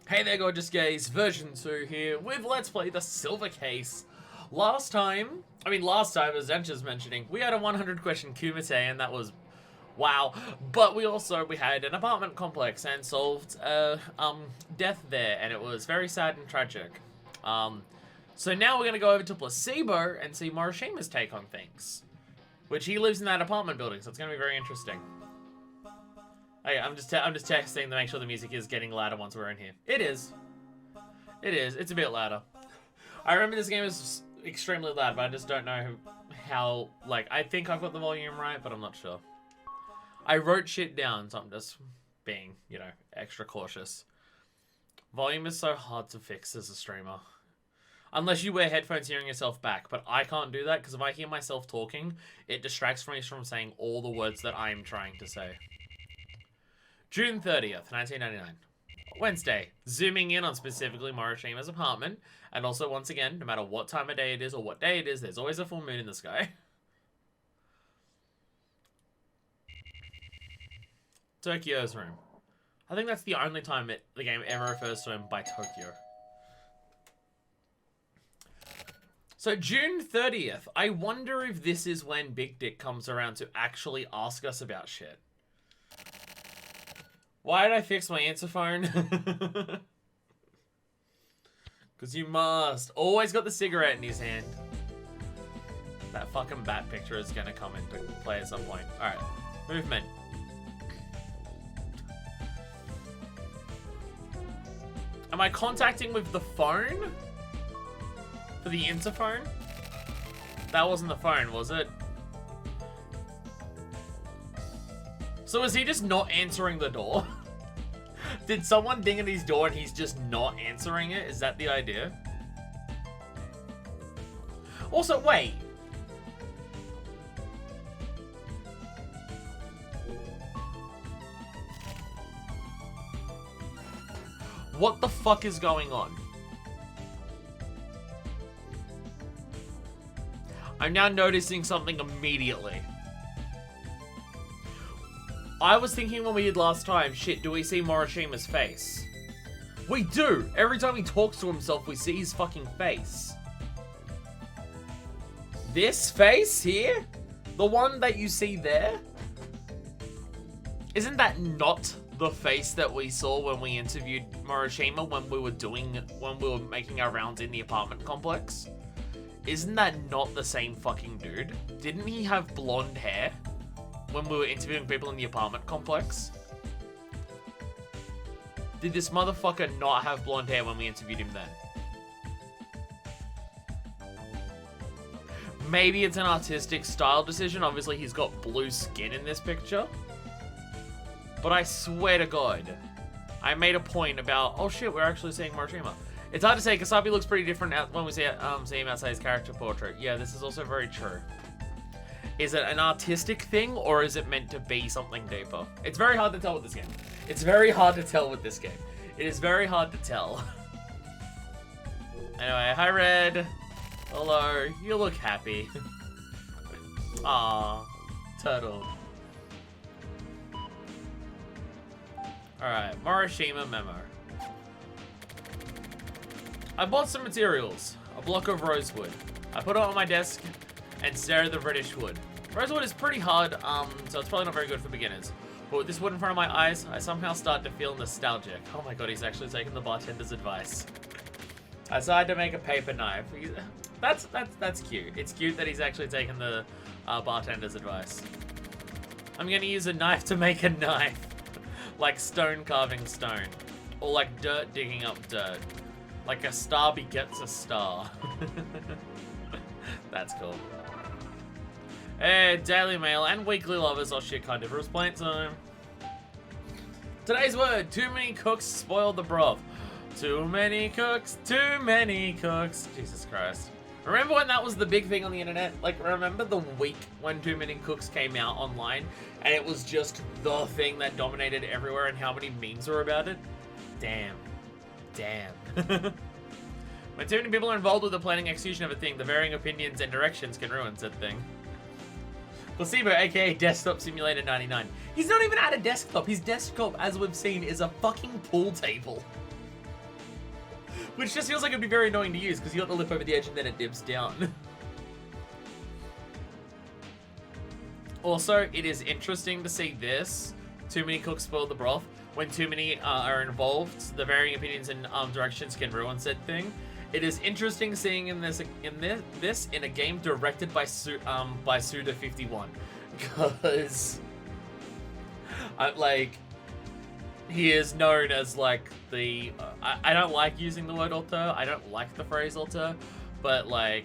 Hey there, gorgeous gays, version 2 here with Let's Play the Silver Case. Last time, as Zencha's mentioning, we had a 100 question Kumite and that was wow. But we had an apartment complex and solved death there, and it was very sad and tragic. So now we're gonna go over to Placebo and see Morishima's take on things, which he lives in that apartment building, so it's gonna be very interesting. Okay, I'm just testing to make sure the music is getting louder once we're in here. It is. It is. It's a bit louder. I remember this game is extremely loud, but I just don't know how, like, I think I've got the volume right, but I'm not sure. I wrote shit down, so I'm just being, you know, extra cautious. Volume is so hard to fix as a streamer. Unless you wear headphones hearing yourself back, but I can't do that because if I hear myself talking, it distracts me from saying all the words that I'm trying to say. June 30th, 1999. Wednesday. Zooming in on specifically Morishima's apartment. And also, once again, no matter what time of day it is or what day it is, there's always a full moon in the sky. Tokio's room. I think that's the only time the game ever refers to him by Tokio. So, June 30th. I wonder if this is when Big Dick comes around to actually ask us about shit. Why did I fix my answer phone? Because you must. Always got the cigarette in his hand. That fucking bat picture is going to come into play at some point. Alright. Movement. Am I contacting with the phone? For the interphone? That wasn't the phone, was it? So is he just not answering the door? Did someone ding at his door and he's just not answering it? Is that the idea? Also, wait. What the fuck is going on? I'm now noticing something immediately. I was thinking when we did last time, shit, do we see Morishima's face? We do! Every time he talks to himself, we see his fucking face. This face here? The one that you see there? Isn't that not the face that we saw when we interviewed Morishima when we were making our rounds in the apartment complex? Isn't that not the same fucking dude? Didn't he have blonde hair when we were interviewing people in the apartment complex? Did this motherfucker not have blonde hair when we interviewed him then? Maybe it's an artistic style decision. Obviously, he's got blue skin in this picture. But I swear to God, I made a point about, oh shit, we're actually seeing Morishima. It's hard to say, Kasabi looks pretty different when we see him outside his character portrait. Yeah, this is also very true. Is it an artistic thing, or is it meant to be something deeper? It's very hard to tell with this game. It's very hard to tell with this game. It is very hard to tell. Anyway, hi Red. Hello. You look happy. Aww. Turtle. Alright, Morishima memo. I bought some materials. A block of rosewood. I put it on my desk and stare at the reddish wood. Rosewood is pretty hard, so it's probably not very good for beginners. But with this wood in front of my eyes, I somehow start to feel nostalgic. Oh my god, he's actually taken the bartender's advice. I decided to make a paper knife. That's cute. It's cute that he's actually taken the bartender's advice. I'm gonna use a knife to make a knife. Like stone carving stone. Or like dirt digging up dirt. Like a star begets a star. That's cool. Hey, Daily Mail and Weekly Lovers. Oh shit, kind of Bruce playing time. Today's word: too many cooks spoiled the broth. Too many cooks, too many cooks. Jesus Christ. Remember when that was the big thing on the internet? Like, remember the week when Too Many Cooks came out online and it was just the thing that dominated everywhere and how many memes were about it? Damn. Damn. When too many people are involved with the planning execution of a thing, the varying opinions and directions can ruin said thing. Placebo, aka Desktop Simulator 99. He's not even at a desktop. His desktop, as we've seen, is a fucking pool table. Which just feels like it'd be very annoying to use, because you got the lip over the edge and then it dips down. Also, it is interesting to see this. Too many cooks spoil the broth. When too many are involved, the varying opinions and directions can ruin said thing. It is interesting seeing this in a game directed by Suda51, because he is known as like the I don't like using the word auteur. I don't like the phrase auteur, but like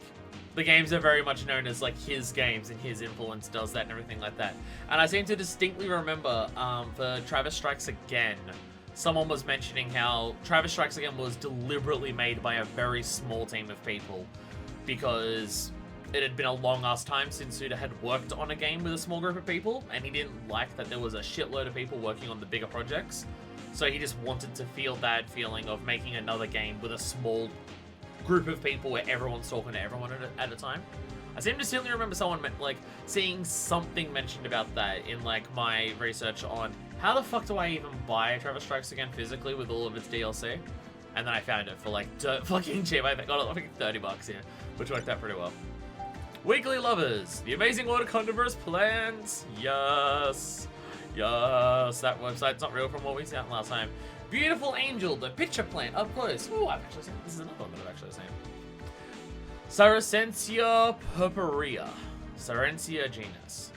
the games are very much known as like his games, and his influence does that and everything like that. And I seem to distinctly remember for Travis Strikes Again, someone was mentioning how Travis Strikes Again was deliberately made by a very small team of people, because it had been a long-ass time since Suda had worked on a game with a small group of people, and he didn't like that there was a shitload of people working on the bigger projects. So he just wanted to feel that feeling of making another game with a small group of people where everyone's talking to everyone at a time. I seem to distinctly remember someone like seeing something mentioned about that in like my research on how the fuck do I even buy Travis Strikes Again physically with all of its DLC, and then I found it for like fucking cheap. I got it like $30 here, which worked out pretty well. Weekly Lovers, the Amazing Order Controverse plans. Yes, that website's not real from what we said last time. Beautiful Angel, the picture plant up close. Ooh, I've actually seen this. Is another one that I've actually seen. Saracensia purpurea. Sarencia genus.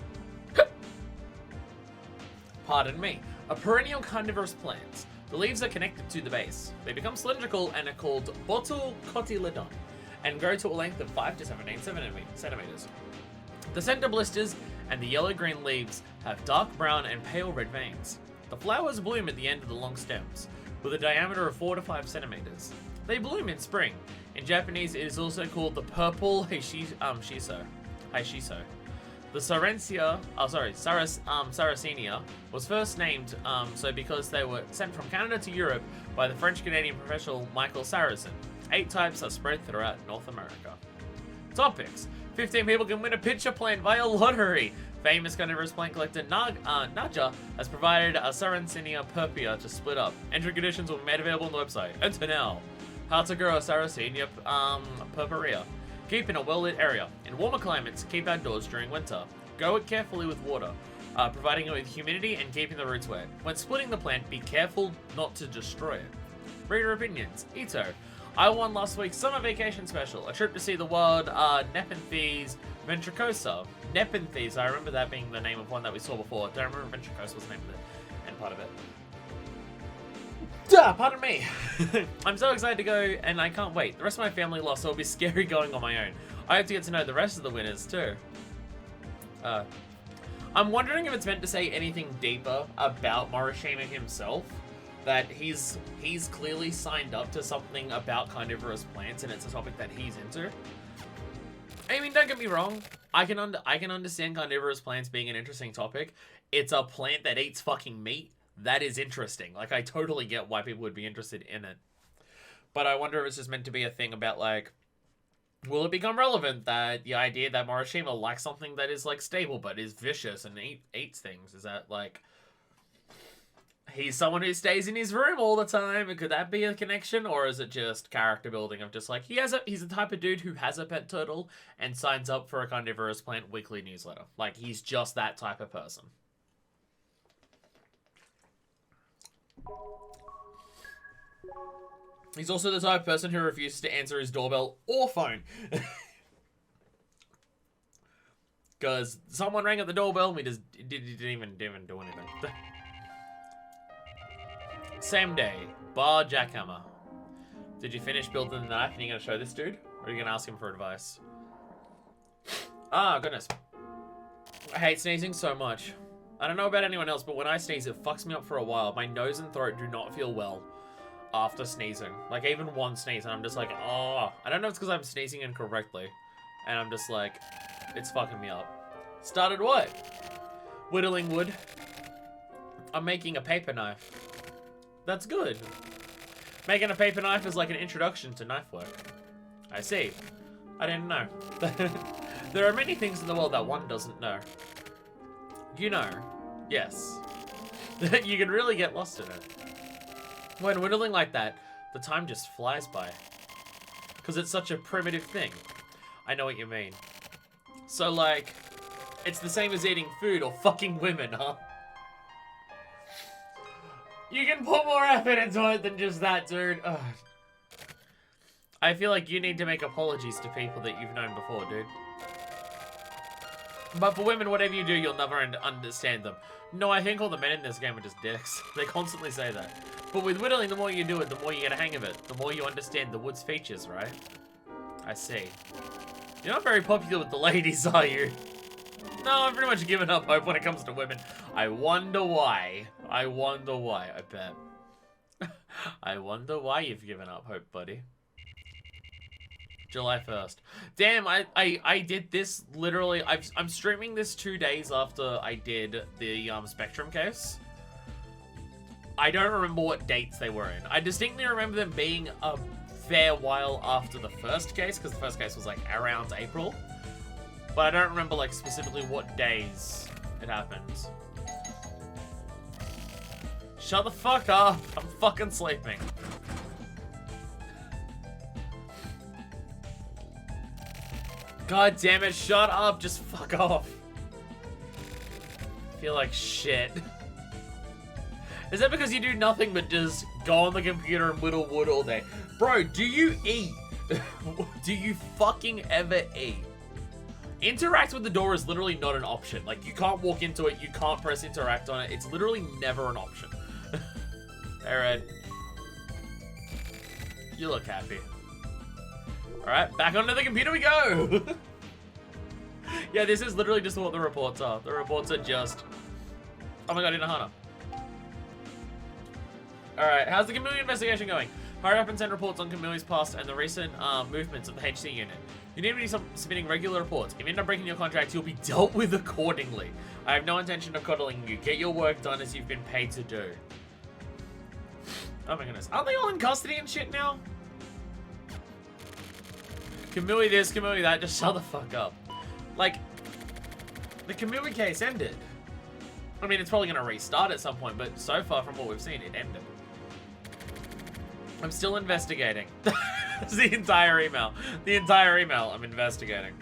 Pardon me. A perennial carnivorous plant. The leaves are connected to the base. They become cylindrical and are called botucotyledon, and grow to a length of 5 to 17 centimeters. The center blisters and the yellow-green leaves have dark brown and pale red veins. The flowers bloom at the end of the long stems, with a diameter of 4 to 5 centimeters. They bloom in spring. In Japanese, it is also called the purple Haishiso. The Sarracenia was first named so because they were sent from Canada to Europe by the French-Canadian professional Michael Saracen. 8 types are spread throughout North America. Topics. 15 people can win a picture plant via lottery. Famous carnivorous plant collector Naja has provided a Sarracenia purpurea to split up. Entry conditions will be made available on the website. Enter now. How to grow a Sarracenia purpurea. Keep in a well-lit area. In warmer climates, keep outdoors during winter. Grow it carefully with water, providing it with humidity and keeping the roots wet. When splitting the plant, be careful not to destroy it. Reader opinions. Ito. I won last week's summer vacation special. A trip to see the wild Nepenthes ventricosa. Nepenthes, I remember that being the name of one that we saw before. Don't remember ventricosa was the name of the end part of it. Duh, pardon me. I'm so excited to go, and I can't wait. The rest of my family lost, so it'll be scary going on my own. I have to get to know the rest of the winners, too. I'm wondering if it's meant to say anything deeper about Morishima himself. That he's clearly signed up to something about carnivorous plants, and it's a topic that he's into. I mean, don't get me wrong. I can understand carnivorous plants being an interesting topic. It's a plant that eats fucking meat. That is interesting. Like, I totally get why people would be interested in it. But I wonder if it's just meant to be a thing about, like, will it become relevant that the idea that Morishima likes something that is, like, stable but is vicious and eats things? Is that, like, he's someone who stays in his room all the time? Could that be a connection? Or is it just character building of just, like, he's the type of dude who has a pet turtle and signs up for a carnivorous plant weekly newsletter? Like, he's just that type of person. He's also the type of person who refuses to answer his doorbell or phone. Because someone rang at the doorbell and we just didn't even do anything. Same day, bar jackhammer. Did you finish building the knife and you're going to show this dude? Or are you going to ask him for advice? Ah, goodness. I hate sneezing so much. I don't know about anyone else, but when I sneeze, it fucks me up for a while. My nose and throat do not feel well after sneezing. Like, even one sneeze, and I'm just like, oh. I don't know if it's because I'm sneezing incorrectly. And I'm just like, it's fucking me up. Started what? Whittling wood. I'm making a paper knife. That's good. Making a paper knife is like an introduction to knife work. I see. I didn't know. There are many things in the world that one doesn't know. You know. Yes. You can really get lost in it. When whittling like that, The time just flies by. Because it's such a primitive thing. I know what you mean. So, like, it's the same as eating food or fucking women, huh? You can put more effort into it than just that, dude. Ugh. I feel like you need to make apologies to people that you've known before, dude. But for women, whatever you do, you'll never understand them. No, I think all the men in this game are just dicks. They constantly say that. But with whittling, the more you do it, the more you get a hang of it. The more you understand the wood's features, right? I see. You're not very popular with the ladies, are you? No, I've pretty much given up hope when it comes to women. I wonder why. I wonder why, I bet. I wonder why you've given up hope, buddy. July 1st. Damn, I did this literally. I'm streaming this 2 days after I did the Spectrum case. I don't remember what dates they were in. I distinctly remember them being a fair while after the first case, because the first case was like around April. But I don't remember like specifically what days it happened. Shut the fuck up. I'm fucking sleeping. God damn it, shut up, just fuck off. I feel like shit. Is that because you do nothing but just go on the computer and whittle wood all day? Bro, do you eat? Do you fucking ever eat? Interact with the door is literally not an option. Like, you can't walk into it, you can't press interact on it. It's literally never an option. Hey, Red. You look happy. Alright, back onto the computer we go! Yeah, this is literally just what the reports are. The reports are just... Oh my god, in a Hana. Alright, how's the Kamui investigation going? Hurry up and send reports on Kamui's past and the recent movements of the HC unit. You need to be submitting regular reports. If you end up breaking your contract, you'll be dealt with accordingly. I have no intention of coddling you. Get your work done as you've been paid to do. Oh my goodness. Aren't they all in custody and shit now? Kamui this, Kamui that, just shut the fuck up. Like, the Kamui case ended. I mean, it's probably going to restart at some point, but so far from what we've seen, it ended. I'm still investigating. That's the entire email. The entire email, I'm investigating.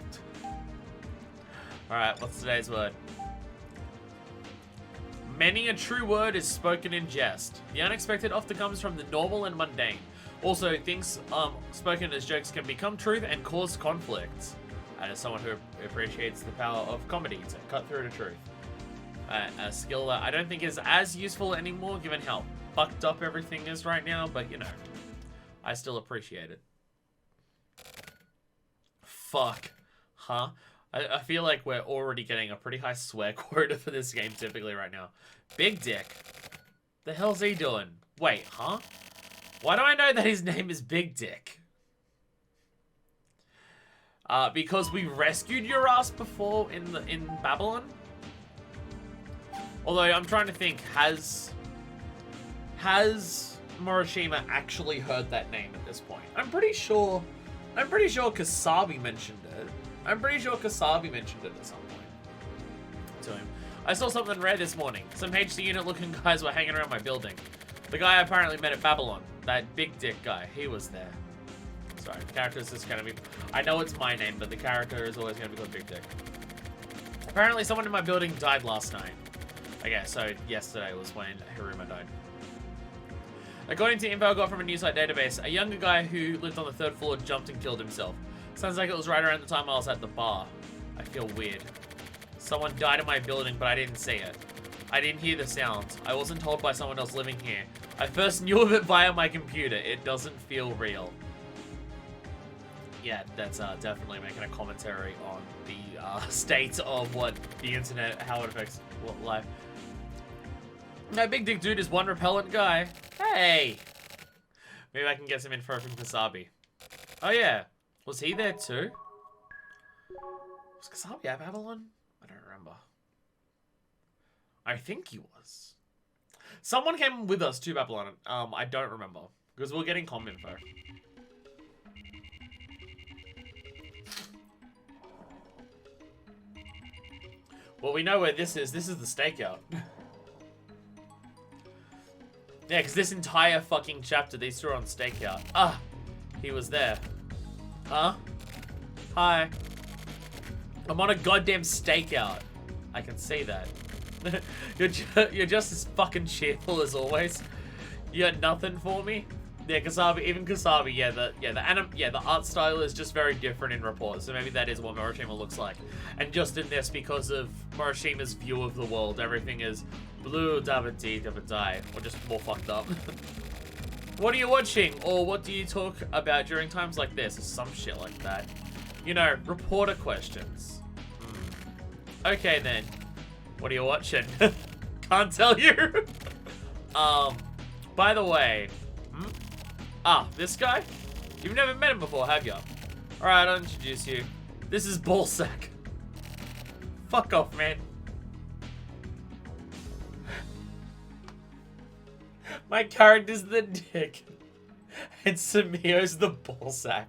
Alright, what's today's word? Many a true word is spoken in jest. The unexpected often comes from the normal and mundane. Also, things spoken as jokes can become truth and cause conflicts. And as someone who appreciates the power of comedy to cut through to truth. A skill that I don't think is as useful anymore given how fucked up everything is right now, but you know, I still appreciate it. Fuck. Huh? I feel like we're already getting a pretty high swear quota for this game typically right now. Big Dick. The hell's he doing? Wait, huh? Why do I know that his name is Big Dick? Because we rescued your ass before in Babylon? Although I'm trying to think, has Morishima actually heard that name at this point? I'm pretty sure Kasabi mentioned it. I'm pretty sure Kasabi mentioned it at some point to him. I saw something rare this morning. Some HC unit looking guys were hanging around my building. The guy I apparently met at Babylon, that big dick guy, he was there. Sorry, the character is just gonna be... I know it's my name, but the character is always gonna be called Big Dick. Apparently someone in my building died last night. Okay, so yesterday was when Hiruma died. According to info I got from a news site database, a younger guy who lived on the 3rd floor jumped and killed himself. Sounds like it was right around the time I was at the bar. I feel weird. Someone died in my building, but I didn't see it. I didn't hear the sounds. I wasn't told by someone else living here. I first knew of it via my computer. It doesn't feel real. Yeah, that's definitely making a commentary on the state of what the internet, how it affects life. That big dick dude is one repellent guy. Hey! Maybe I can get some info from Kasabi. Oh yeah. Was he there too? Was Kasabi at Babylon? I don't remember. I think he was. Someone came with us to Babylon. I don't remember. Because we're getting comm info. Well, we know where this is. This is the stakeout. Yeah, because this entire fucking chapter, these two are on stakeout. Ah, he was there. Huh? Hi. I'm on a goddamn stakeout. I can see that. You're just as fucking cheerful as always. You got nothing for me? Yeah, Kasabi, even Kasabi, the art style is just very different in Report, so maybe that is what Morishima looks like. And just in this, because of Morishima's view of the world, everything is blue, dabba-dee, or just more fucked up. What are you watching? Or what do you talk about during times like this? Or some shit like that. You know, reporter questions. Okay then. What are you watching? Can't tell you. By the way, this guy? You've never met him before, have you? Alright, I'll introduce you. This is Ballsack. Fuck off, man. My character's the dick. And Sumio's the ballsack.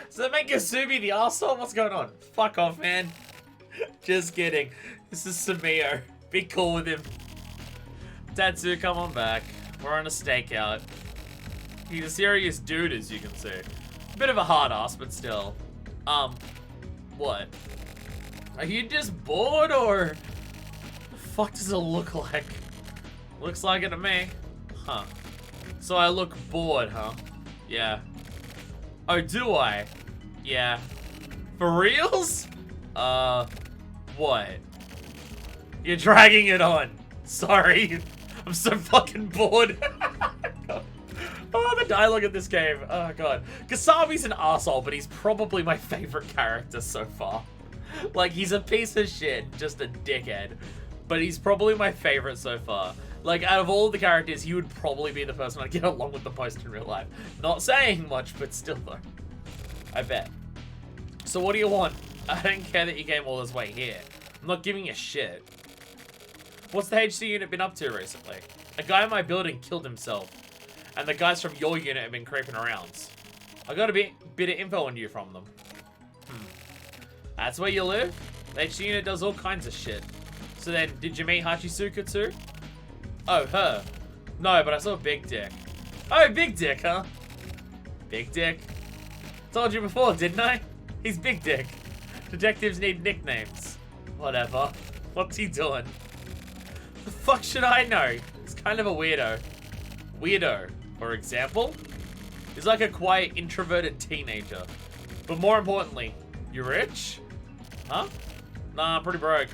So that make Yasumi the arsehole? What's going on? Fuck off, man. Just kidding. This is Sumio. Be cool with him. Tatsu, come on back. We're on a stakeout. He's a serious dude, as you can see. Bit of a hard ass, but still. What? Are you just bored, or the fuck does it look like? Looks like it to me. Huh. So I look bored, huh? Yeah. Oh, do I? Yeah. For reals? What? You're dragging it on. Sorry. I'm so fucking bored. Oh, the dialogue in this game. Oh, God. Kasabi's an asshole, but he's probably my favorite character so far. Like, he's a piece of shit, just a dickhead. But he's probably my favorite so far. Like, out of all the characters, he would probably be the person I'd get along with the most in real life. Not saying much, but still, though. I bet. So what do you want? I don't care that you came all this way here. I'm not giving a shit. What's the HC unit been up to recently? A guy in my building killed himself. And the guys from your unit have been creeping around. I got a bit of info on you from them. That's where you live? The HC unit does all kinds of shit. So then, did you meet Hachisuka too? Oh, her. No, but I saw Big Dick. Oh, Big Dick, huh? Big Dick. Told you before, didn't I? He's Big Dick. Detectives need nicknames. Whatever. What's he doing? The fuck should I know? He's kind of a weirdo. Weirdo, for example, is like a quiet, introverted teenager. But more importantly, you rich? Huh? Nah, I'm pretty broke.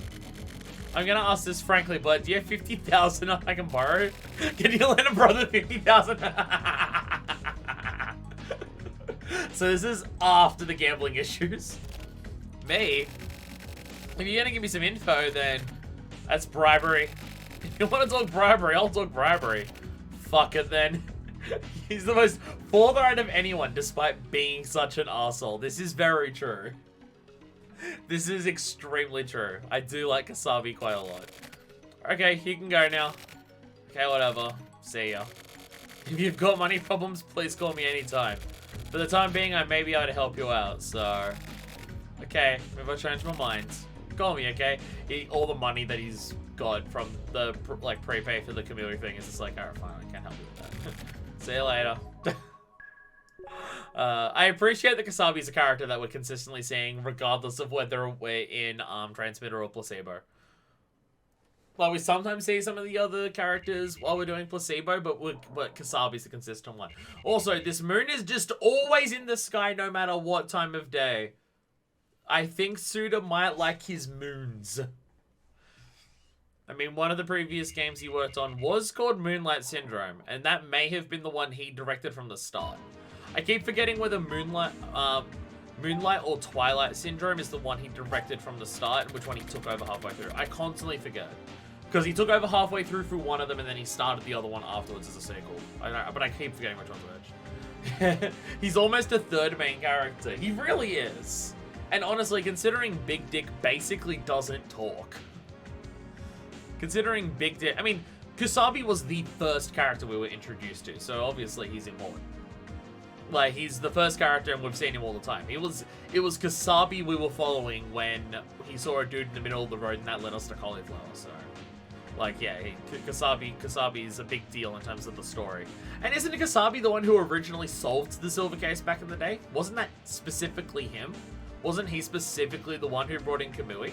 I'm gonna ask this frankly, but do you have 50,000 I can borrow? Can you lend a brother 50,000? So this is after the gambling issues. Me? If you're gonna give me some info, then that's bribery. If you want to talk bribery, I'll talk bribery. Fuck it then. He's the most forthright of anyone, despite being such an asshole. This is very true. This is extremely true. I do like Kasabi quite a lot. Okay, you can go now. Okay, whatever. See ya. If you've got money problems, please call me anytime. For the time being, I may be able to help you out, so... Okay, if I change my mind, call me, okay? All the money that he's got from the, like, prepay for the Kamui thing is just like, alright, fine, I can't help you with that. See you later. I appreciate that Kasabi is a character that we're consistently seeing, regardless of whether we're in Transmitter or Placebo. Like, we sometimes see some of the other characters while we're doing Placebo, but Kasabi's the consistent one. Also, this moon is just always in the sky no matter what time of day. I think Suda might like his moons. I mean, one of the previous games he worked on was called Moonlight Syndrome, and that may have been the one he directed from the start. I keep forgetting whether Moonlight or Twilight Syndrome is the one he directed from the start, and which one he took over halfway through. I constantly forget. Because he took over halfway through one of them, and then he started the other one afterwards as a sequel. But I keep forgetting which one's which. He's almost a third main character. He really is. And honestly, considering Big Dick basically doesn't talk. Considering Big Dick... I mean, Kusabi was the first character we were introduced to, so obviously he's important. Like, he's the first character and we've seen him all the time. It was Kusabi we were following when he saw a dude in the middle of the road and that led us to Cauliflower, so... Like, yeah, Kasabi is a big deal in terms of the story. And isn't Kasabi the one who originally solved the silver case back in the day? Wasn't that specifically him? Wasn't he specifically the one who brought in Kamui?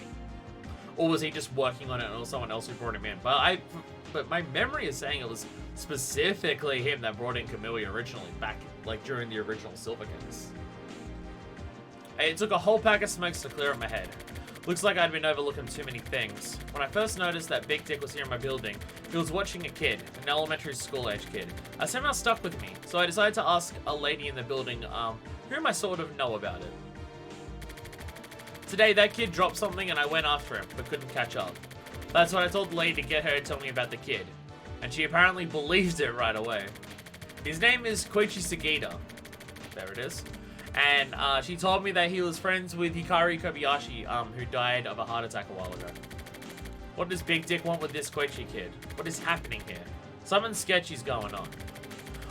Or was he just working on it and it was someone else who brought him in? But my memory is saying it was specifically him that brought in Kamui originally, back, like, during the original silver case. It took a whole pack of smokes to clear up my head. Looks like I'd been overlooking too many things. When I first noticed that Big Dick was here in my building, he was watching a kid, an elementary school-age kid. It somehow stuck with me, so I decided to ask a lady in the building, whom I sort of know about it. Today, that kid dropped something and I went after him, but couldn't catch up. That's when I told the lady to get her to tell me about the kid, and she apparently believed it right away. His name is Koichi Sugita. There it is. And she told me that he was friends with Hikari Kobayashi, who died of a heart attack a while ago. What does Big Dick want with this Koichi kid? What is happening here? Something sketchy's going on.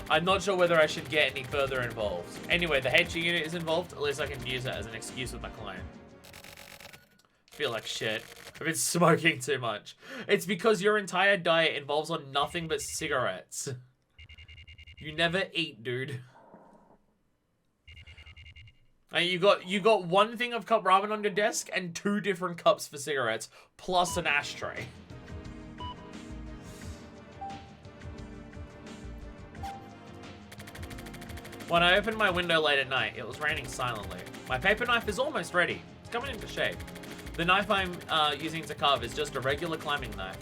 I'm not sure whether I should get any further involved. Anyway, the HG unit is involved, at least I can use it as an excuse with my client. I feel like shit. I've been smoking too much. It's because your entire diet involves on nothing but cigarettes. You never eat, dude. And you got one thing of cup ramen on your desk and 2 different cups for cigarettes, plus an ashtray. When I opened my window late at night, it was raining silently. My paper knife is almost ready. It's coming into shape. The knife I'm using to carve is just a regular climbing knife.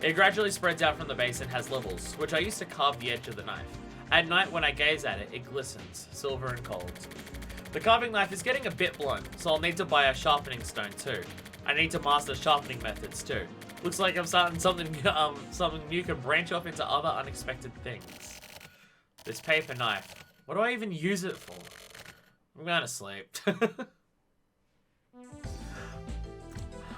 It gradually spreads out from the base and has levels, which I use to carve the edge of the knife. At night, when I gaze at it, it glistens, silver and cold. The carving knife is getting a bit blunt, so I'll need to buy a sharpening stone too. I need to master sharpening methods too. Looks like I'm starting something new can branch off into other unexpected things. This paper knife. What do I even use it for? I'm going to sleep.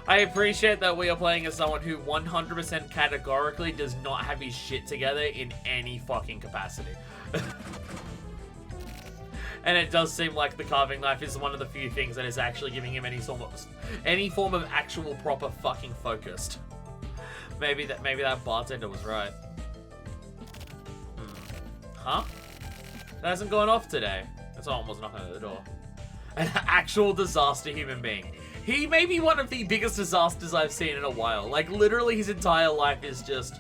I appreciate that we are playing as someone who 100% categorically does not have his shit together in any fucking capacity. And it does seem like the carving knife is one of the few things that is actually giving him any form of actual proper fucking focused. Maybe that bartender was right. Huh? That hasn't gone off today. Someone was knocking at the door. An actual disaster human being. He may be one of the biggest disasters I've seen in a while. Like, literally his entire life is just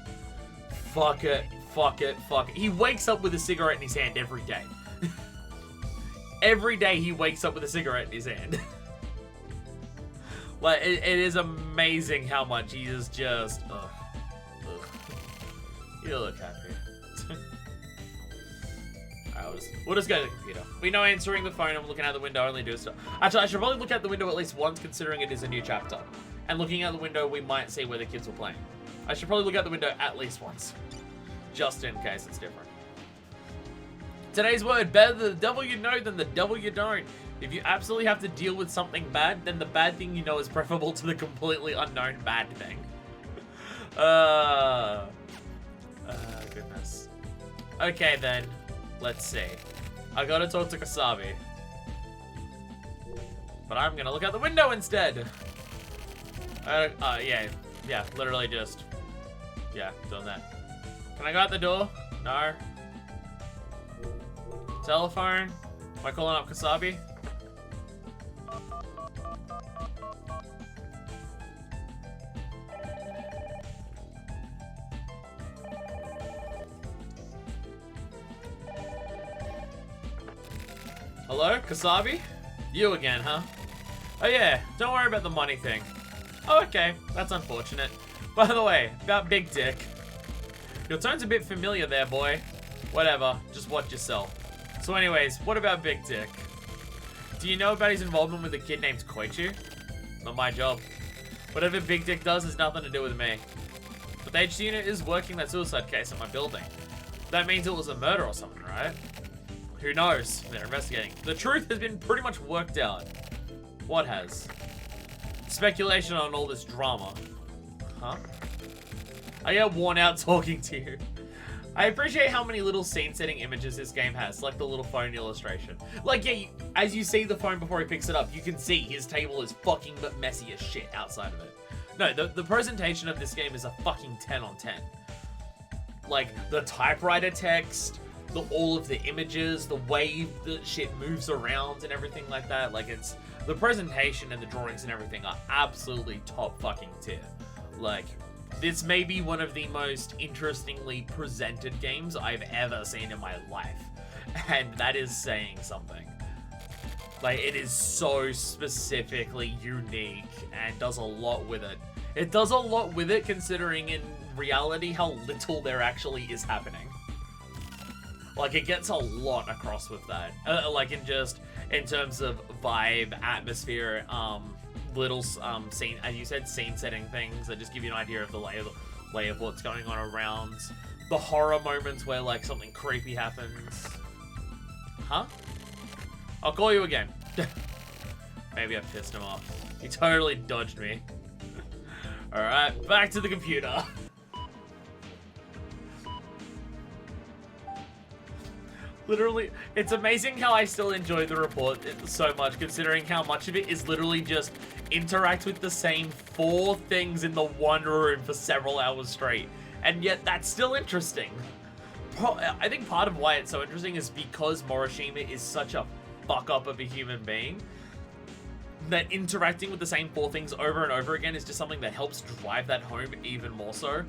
fuck it, fuck it, fuck it. He wakes up with a cigarette in his hand every day. Every day he wakes up with a cigarette in his hand. Like, it is amazing how much he is just... Ugh. You look happy. Alright, we'll just go to the computer. We know answering the phone and looking out the window only do stuff. Actually, I should probably look out the window at least once, considering it is a new chapter. And looking out the window, we might see where the kids were playing. I should probably look out the window at least once. Just in case it's different. Today's word, better the devil you know than the devil you don't. If you absolutely have to deal with something bad, then the bad thing you know is preferable to the completely unknown bad thing. Goodness. Okay then, let's see. I gotta talk to Kasabi. But I'm gonna look out the window instead. Yeah, literally just, doing that. Can I go out the door? No. Telephone? Am I calling up Kasabi? Hello, Kasabi? You again, huh? Oh yeah, don't worry about the money thing. Oh, okay, that's unfortunate. By the way, about Big Dick. Your tone's a bit familiar there, boy. Whatever, just watch yourself. So anyways, what about Big Dick? Do you know about his involvement with a kid named Koichi? Not my job. Whatever Big Dick does has nothing to do with me. But the HG unit is working that suicide case at my building. That means it was a murder or something, right? Who knows? They're investigating. The truth has been pretty much worked out. What has? Speculation on all this drama. Huh? I get worn out talking to you. I appreciate how many little scene-setting images this game has, like the little phone illustration. Like, yeah, as you see the phone before he picks it up, you can see his table is fucking but messy as shit outside of it. No, the presentation of this game is a fucking 10 on 10. Like, the typewriter text, all of the images, the way the shit moves around and everything like that. Like, it's... The presentation and the drawings and everything are absolutely top fucking tier. Like, this may be one of the most interestingly presented games I've ever seen in my life. And that is saying something. Like, it is so specifically unique and does a lot with it. It does a lot with it considering in reality how little there actually is happening. Like, it gets a lot across with that. Like, in terms of vibe, atmosphere, little scene, as you said, scene setting things that just give you an idea of the lay of what's going on around. The horror moments where, like, something creepy happens. Huh? I'll call you again. Maybe I pissed him off. He totally dodged me. Alright, back to the computer. Literally, it's amazing how I still enjoy the report so much, considering how much of it is literally just interact with the same 4 things in the one room for several hours straight. And yet, that's still interesting. I think part of why it's so interesting is because Morishima is such a fuck-up of a human being, that interacting with the same 4 things over and over again is just something that helps drive that home even more so.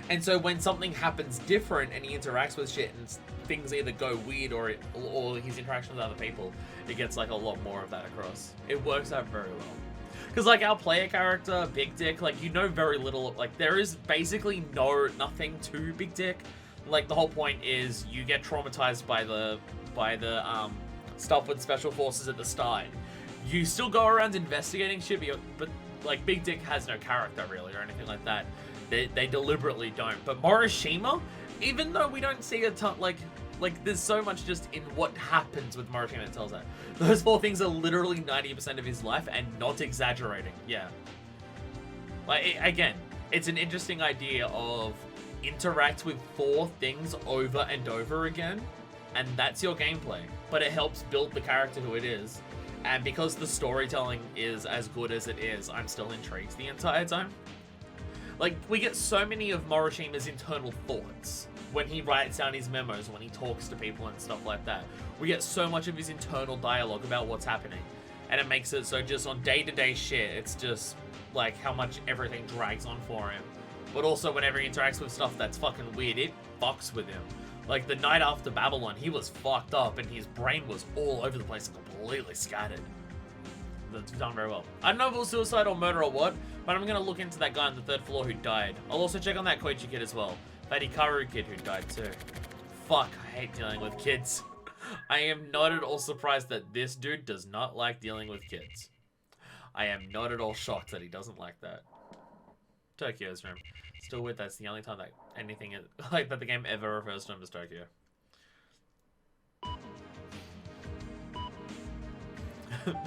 And so when something happens different and he interacts with shit and things either go weird or his interaction with other people, it gets like a lot more of that across. It works out very well. Because like our player character, Big Dick, like you know very little, like there is basically nothing to Big Dick. Like the whole point is you get traumatized by the stuff with special forces at the start. You still go around investigating shit, but like Big Dick has no character really or anything like that. They deliberately don't. But Morishima, even though we don't see a ton, like there's so much just in what happens with Morishima that tells that. Those 4 things are literally 90% of his life and not exaggerating. Yeah. Like, again, it's an interesting idea of interact with 4 things over and over again, and that's your gameplay. But it helps build the character who it is. And because the storytelling is as good as it is, I'm still intrigued the entire time. Like, we get so many of Morishima's internal thoughts when he writes down his memos, when he talks to people and stuff like that. We get so much of his internal dialogue about what's happening. And it makes it so just on day-to-day shit, it's just, like, how much everything drags on for him. But also, whenever he interacts with stuff that's fucking weird, it fucks with him. Like, the night after Babylon, he was fucked up and his brain was all over the place and completely scattered. That's done very well. I don't know if it was suicide or murder or what, but I'm gonna look into that guy on the 3rd floor who died. I'll also check on that Koichi kid as well. That Hikaru kid who died too. Fuck, I hate dealing with kids. I am not at all surprised that this dude does not like dealing with kids. I am not at all shocked that he doesn't like that. Tokio's room. Still weird, that's the only time that anything like that the game ever refers to him as Tokio.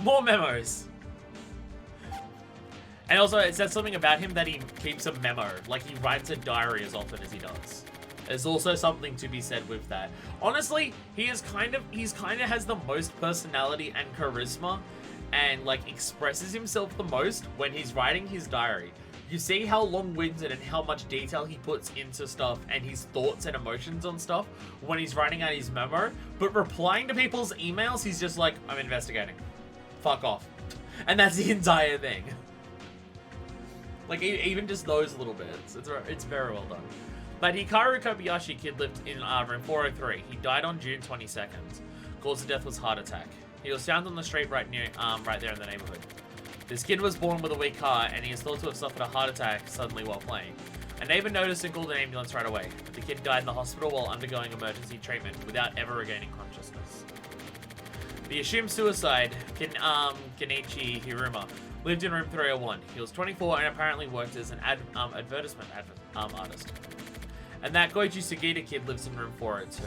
More memos. And also, it says something about him that he keeps a memo. Like, he writes a diary as often as he does. There's also something to be said with that. Honestly, he's kind of has the most personality and charisma and, like, expresses himself the most when he's writing his diary. You see how long-winded and how much detail he puts into stuff and his thoughts and emotions on stuff when he's writing out his memo, but replying to people's emails, he's just like, I'm investigating. Fuck off. And that's the entire thing. Like, even just those little bits. It's very well done. But Hikaru Kobayashi kid lived in room 403. He died on June 22nd. Cause of death was heart attack. He was found on the street right there in the neighborhood. This kid was born with a weak heart, and he is thought to have suffered a heart attack suddenly while playing. A neighbor noticed and called an ambulance right away. The kid died in the hospital while undergoing emergency treatment without ever regaining consciousness. The assumed suicide, Kenichi Hiruma, lived in room 301. He was 24 and apparently worked as an advertisement artist. And that Goichi Sugita kid lives in room 402.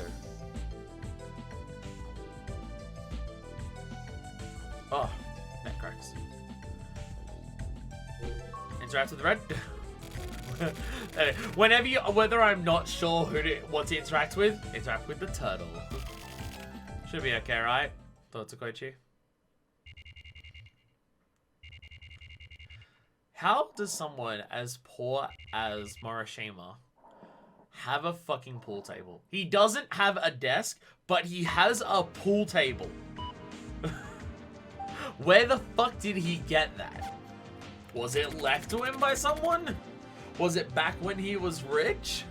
Oh, that cracks. Interact with the red. Whether I'm not sure what to interact with the turtle. Should be okay, right? Thoughts of Koichi? How does someone as poor as Morishima have a fucking pool table? He doesn't have a desk, but he has a pool table. Where the fuck did he get that? Was it left to him by someone? Was it back when he was rich?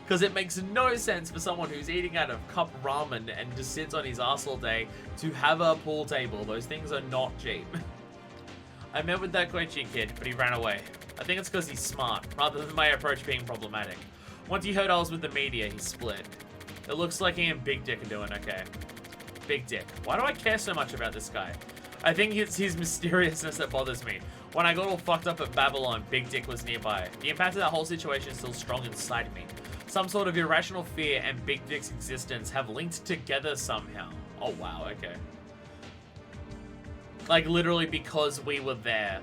Because it makes no sense for someone who's eating out of cup ramen and just sits on his ass all day to have a pool table. Those things are not cheap. I met with that Koichi kid, but he ran away. I think it's because he's smart, rather than my approach being problematic. Once he heard I was with the media, he split. It looks like he and Big Dick are doing okay. Big Dick. Why do I care so much about this guy? I think it's his mysteriousness that bothers me. When I got all fucked up at Babylon, Big Dick was nearby. The impact of that whole situation is still strong inside me. Some sort of irrational fear and Big Dick's existence have linked together somehow. Oh wow, okay. Like literally because we were there,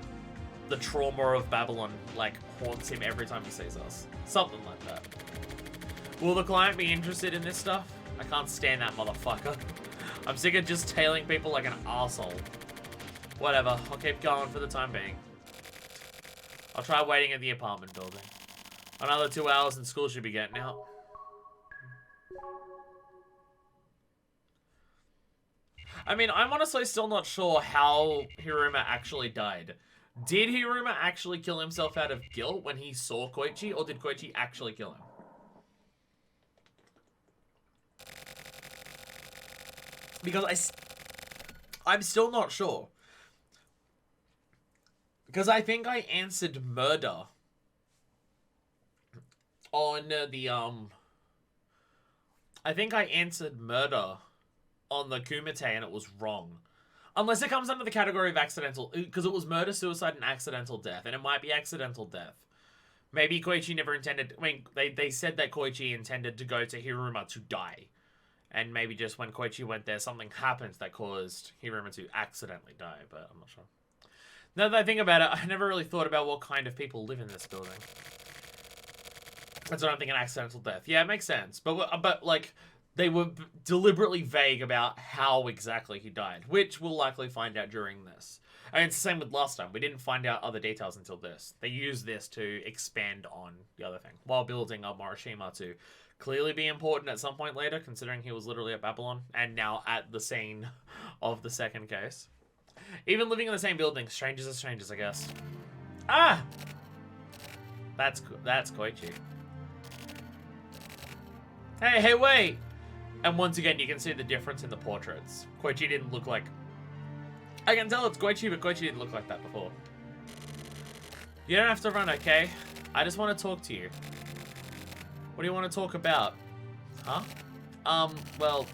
the trauma of Babylon like haunts him every time he sees us. Something like that. Will the client be interested in this stuff? I can't stand that motherfucker. I'm sick of just tailing people like an asshole. Whatever, I'll keep going for the time being. I'll try waiting at the apartment building. Another 2 hours and school should be getting out. I mean, I'm honestly still not sure how Hiruma actually died. Did Hiruma actually kill himself out of guilt when he saw Koichi, or did Koichi actually kill him? Because I'm still not sure. Because I think I answered murder on the, I think I answered murder on the Kumite and it was wrong. Unless it comes under the category of accidental, because it was murder, suicide, and accidental death. And it might be accidental death. Maybe Koichi never intended, I mean, they said that Koichi intended to go to Hiruma to die. And maybe just when Koichi went there, something happened that caused Hiruma to accidentally die, but I'm not sure. Now that I think about it, I never really thought about what kind of people live in this building. That's what I'm thinking, accidental death. Yeah, it makes sense. But like, they were deliberately vague about how exactly he died, which we'll likely find out during this. And it's the same with last time. We didn't find out other details until this. They used this to expand on the other thing, while building up Morishima to clearly be important at some point later, considering he was literally at Babylon, and now at the scene of the second case. Even living in the same building, strangers are strangers, I guess. Ah! That's Koichi. Hey, wait! And once again, you can see the difference in the portraits. Koichi didn't look like... I can tell it's Koichi, but Koichi didn't look like that before. You don't have to run, okay? I just want to talk to you. What do you want to talk about? Huh? Well,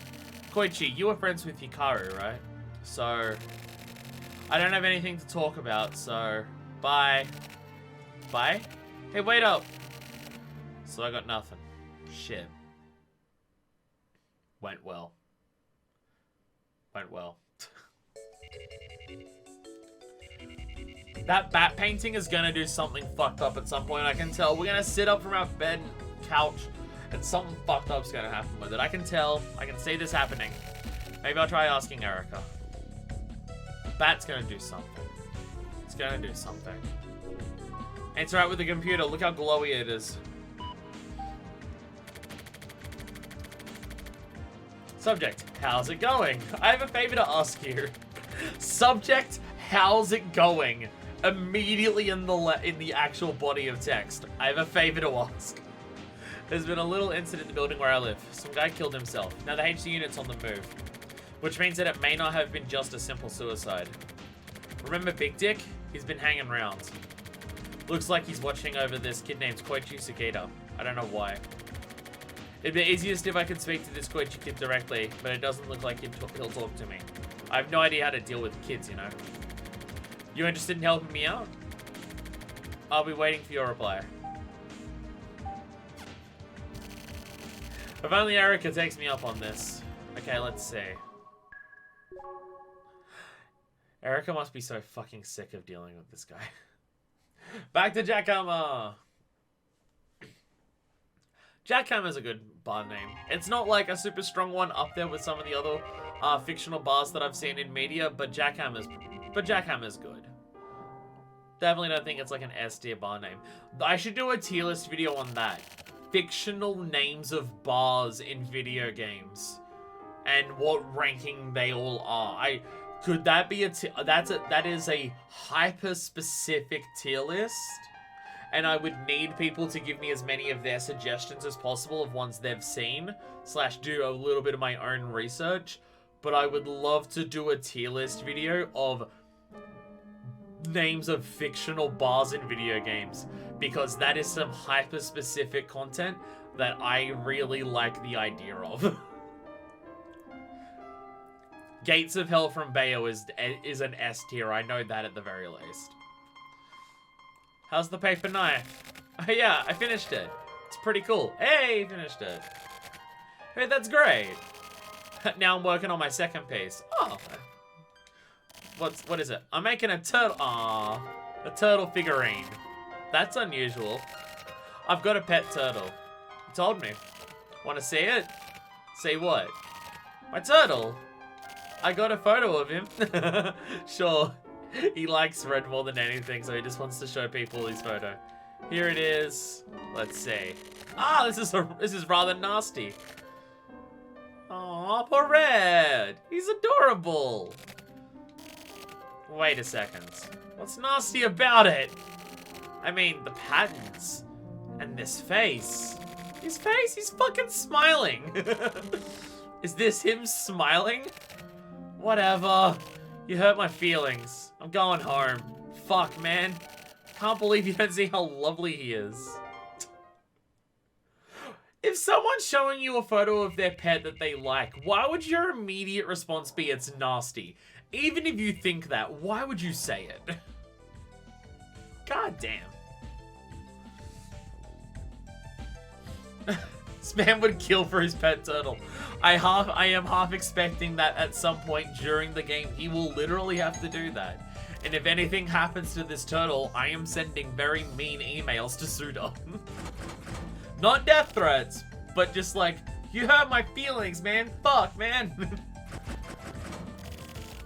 Koichi, you were friends with Hikaru, right? So, I don't have anything to talk about, so, bye. Bye? Hey, wait up! So I got nothing. Shit. Went well. Went well. That bat painting is gonna do something fucked up at some point, I can tell. We're gonna sit up from our bed, couch, and something fucked up's gonna happen with it. I can tell. I can see this happening. Maybe I'll try asking Erica. Bat's gonna do something. It's gonna do something. Interact with the computer. Look how glowy it is. Subject, how's it going? I have a favor to ask you. Subject, how's it going? Immediately in the actual body of text. I have a favor to ask. There's been a little incident in the building where I live. Some guy killed himself. Now the HC unit's on the move, which means that it may not have been just a simple suicide. Remember Big Dick? He's been hanging around. Looks like he's watching over this kid named Koichi Sugeta. I don't know why. It'd be easiest if I could speak to this Koichi kid directly, but it doesn't look like he'll talk to me. I have no idea how to deal with kids, you know. You interested in helping me out? I'll be waiting for your reply. If only Erica takes me up on this. Okay, let's see. Erica must be so fucking sick of dealing with this guy. Back to Jackhammer! Jackhammer's a good bar name. It's not like a super strong one up there with some of the other fictional bars that I've seen in media, but Jackhammer's good. Definitely don't think it's like an S tier bar name. I should do a tier list video on that. Fictional names of bars in video games. And what ranking they all are. Could that be that is a hyper-specific tier list? And I would need people to give me as many of their suggestions as possible of ones they've seen, / do a little bit of my own research. But I would love to do a tier list video of names of fictional bars in video games, because that is some hyper-specific content that I really like the idea of. Gates of Hell from Bayo is an S tier, I know that at the very least. How's the paper knife? Oh yeah, I finished it. It's pretty cool. Hey, finished it. Hey, that's great. Now I'm working on my second piece. Oh. What is it? I'm making a turtle. Aww. A turtle figurine. That's unusual. I've got a pet turtle. You told me. Want to see it? See what? My turtle. I got a photo of him. Sure. He likes red more than anything, so he just wants to show people his photo. Here it is. Let's see. Ah, this is rather nasty. Aw, poor Red. He's adorable. Wait a second. What's nasty about it? I mean, the patterns. And this face. His face? He's fucking smiling. Is this him smiling? Whatever. You hurt my feelings. I'm going home. Fuck, man. Can't believe you don't see how lovely he is. If someone's showing you a photo of their pet that they like, why would your immediate response be it's nasty? Even if you think that, why would you say it? God damn. This man would kill for his pet turtle. I am half expecting that at some point during the game, he will literally have to do that. And if anything happens to this turtle, I am sending very mean emails to Suda. Not death threats, but just like, you hurt my feelings, man. Fuck, man.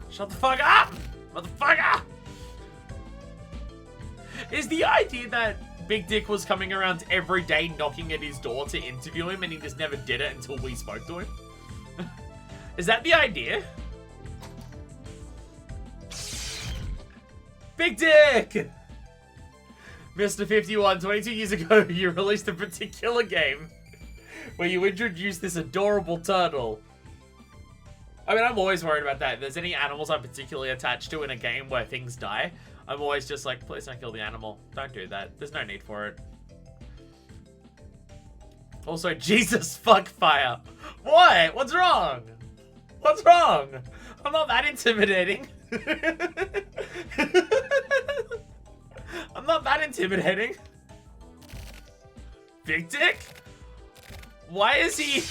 Shut the fuck up, motherfucker! Is the idea that Big Dick was coming around every day knocking at his door to interview him and he just never did it until we spoke to him? Is that the idea? Big Dick! Mr. 51, 22 years ago, you released a particular game where you introduced this adorable turtle. I mean, I'm always worried about that. If there's any animals I'm particularly attached to in a game where things die, I'm always just like, please don't kill the animal. Don't do that. There's no need for it. Also, Jesus fuck fire. What? What's wrong? What's wrong? I'm not that intimidating. I'm not that intimidating. Big Dick? Why is he...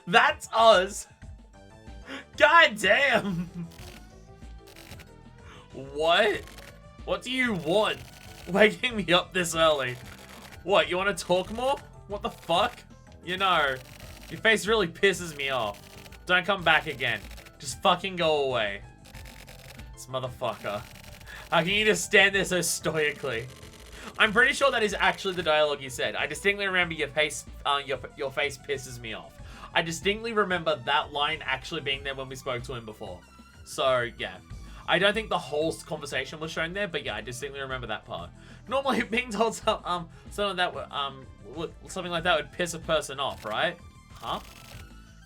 That's us. God damn. What? What do you want? Waking me up this early. What, you want to talk more? What the fuck? You know, your face really pisses me off. Don't come back again. Just fucking go away. This motherfucker. How can you just stand there so stoically? I'm pretty sure that is actually the dialogue you said. I distinctly remember your face pisses me off. I distinctly remember that line actually being there when we spoke to him before. So, yeah. I don't think the whole conversation was shown there, but yeah, I distinctly remember that part. Normally, being told something like that would piss a person off, right? Huh?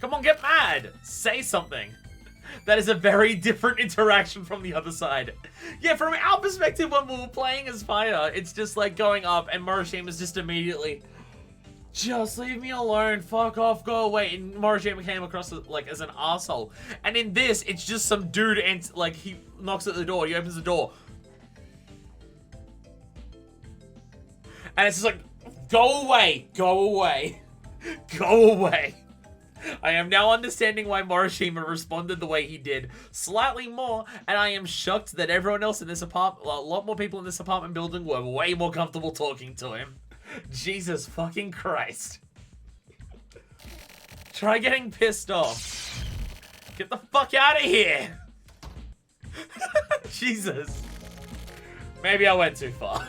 Come on, get mad! Say something! That is a very different interaction from the other side. Yeah, from our perspective when we were playing as Fire, it's just like going up and Morishima's just immediately... Just leave me alone, fuck off, go away. And Morishima came across as an asshole. And in this, it's just some dude and like he knocks at the door, he opens the door. And it's just like, go away, go away, go away. I am now understanding why Morishima responded the way he did, slightly more, and I am shocked that everyone else in this apartment, well, a lot more people in this apartment building were way more comfortable talking to him. Jesus fucking Christ. Try getting pissed off. Get the fuck out of here. Jesus. Maybe I went too far.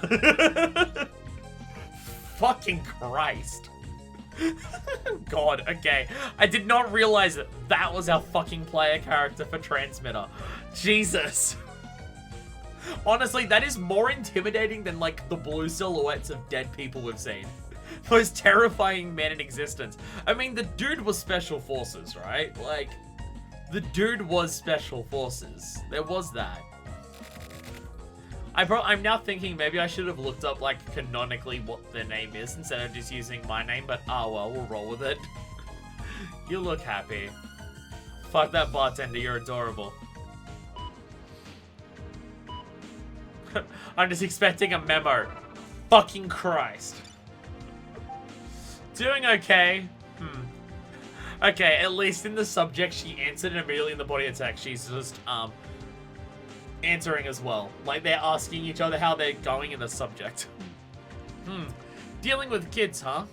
Fucking Christ. God, okay. I did not realize that that was our fucking player character for Transmitter. Jesus. Honestly, that is more intimidating than, like, the blue silhouettes of dead people we've seen. Most terrifying men in existence. I mean, the dude was Special Forces, right? Like, the dude was Special Forces. There was that. I'm now thinking maybe I should have looked up, like, canonically what their name is instead of just using my name, but oh well, we'll roll with it. You look happy. Fuck that bartender, you're adorable. I'm just expecting a memo. Fucking Christ. Doing okay. Okay, at least in the subject, she answered immediately in the body of text. She's just, answering as well. Like, they're asking each other how they're going in the subject. Dealing with kids, huh?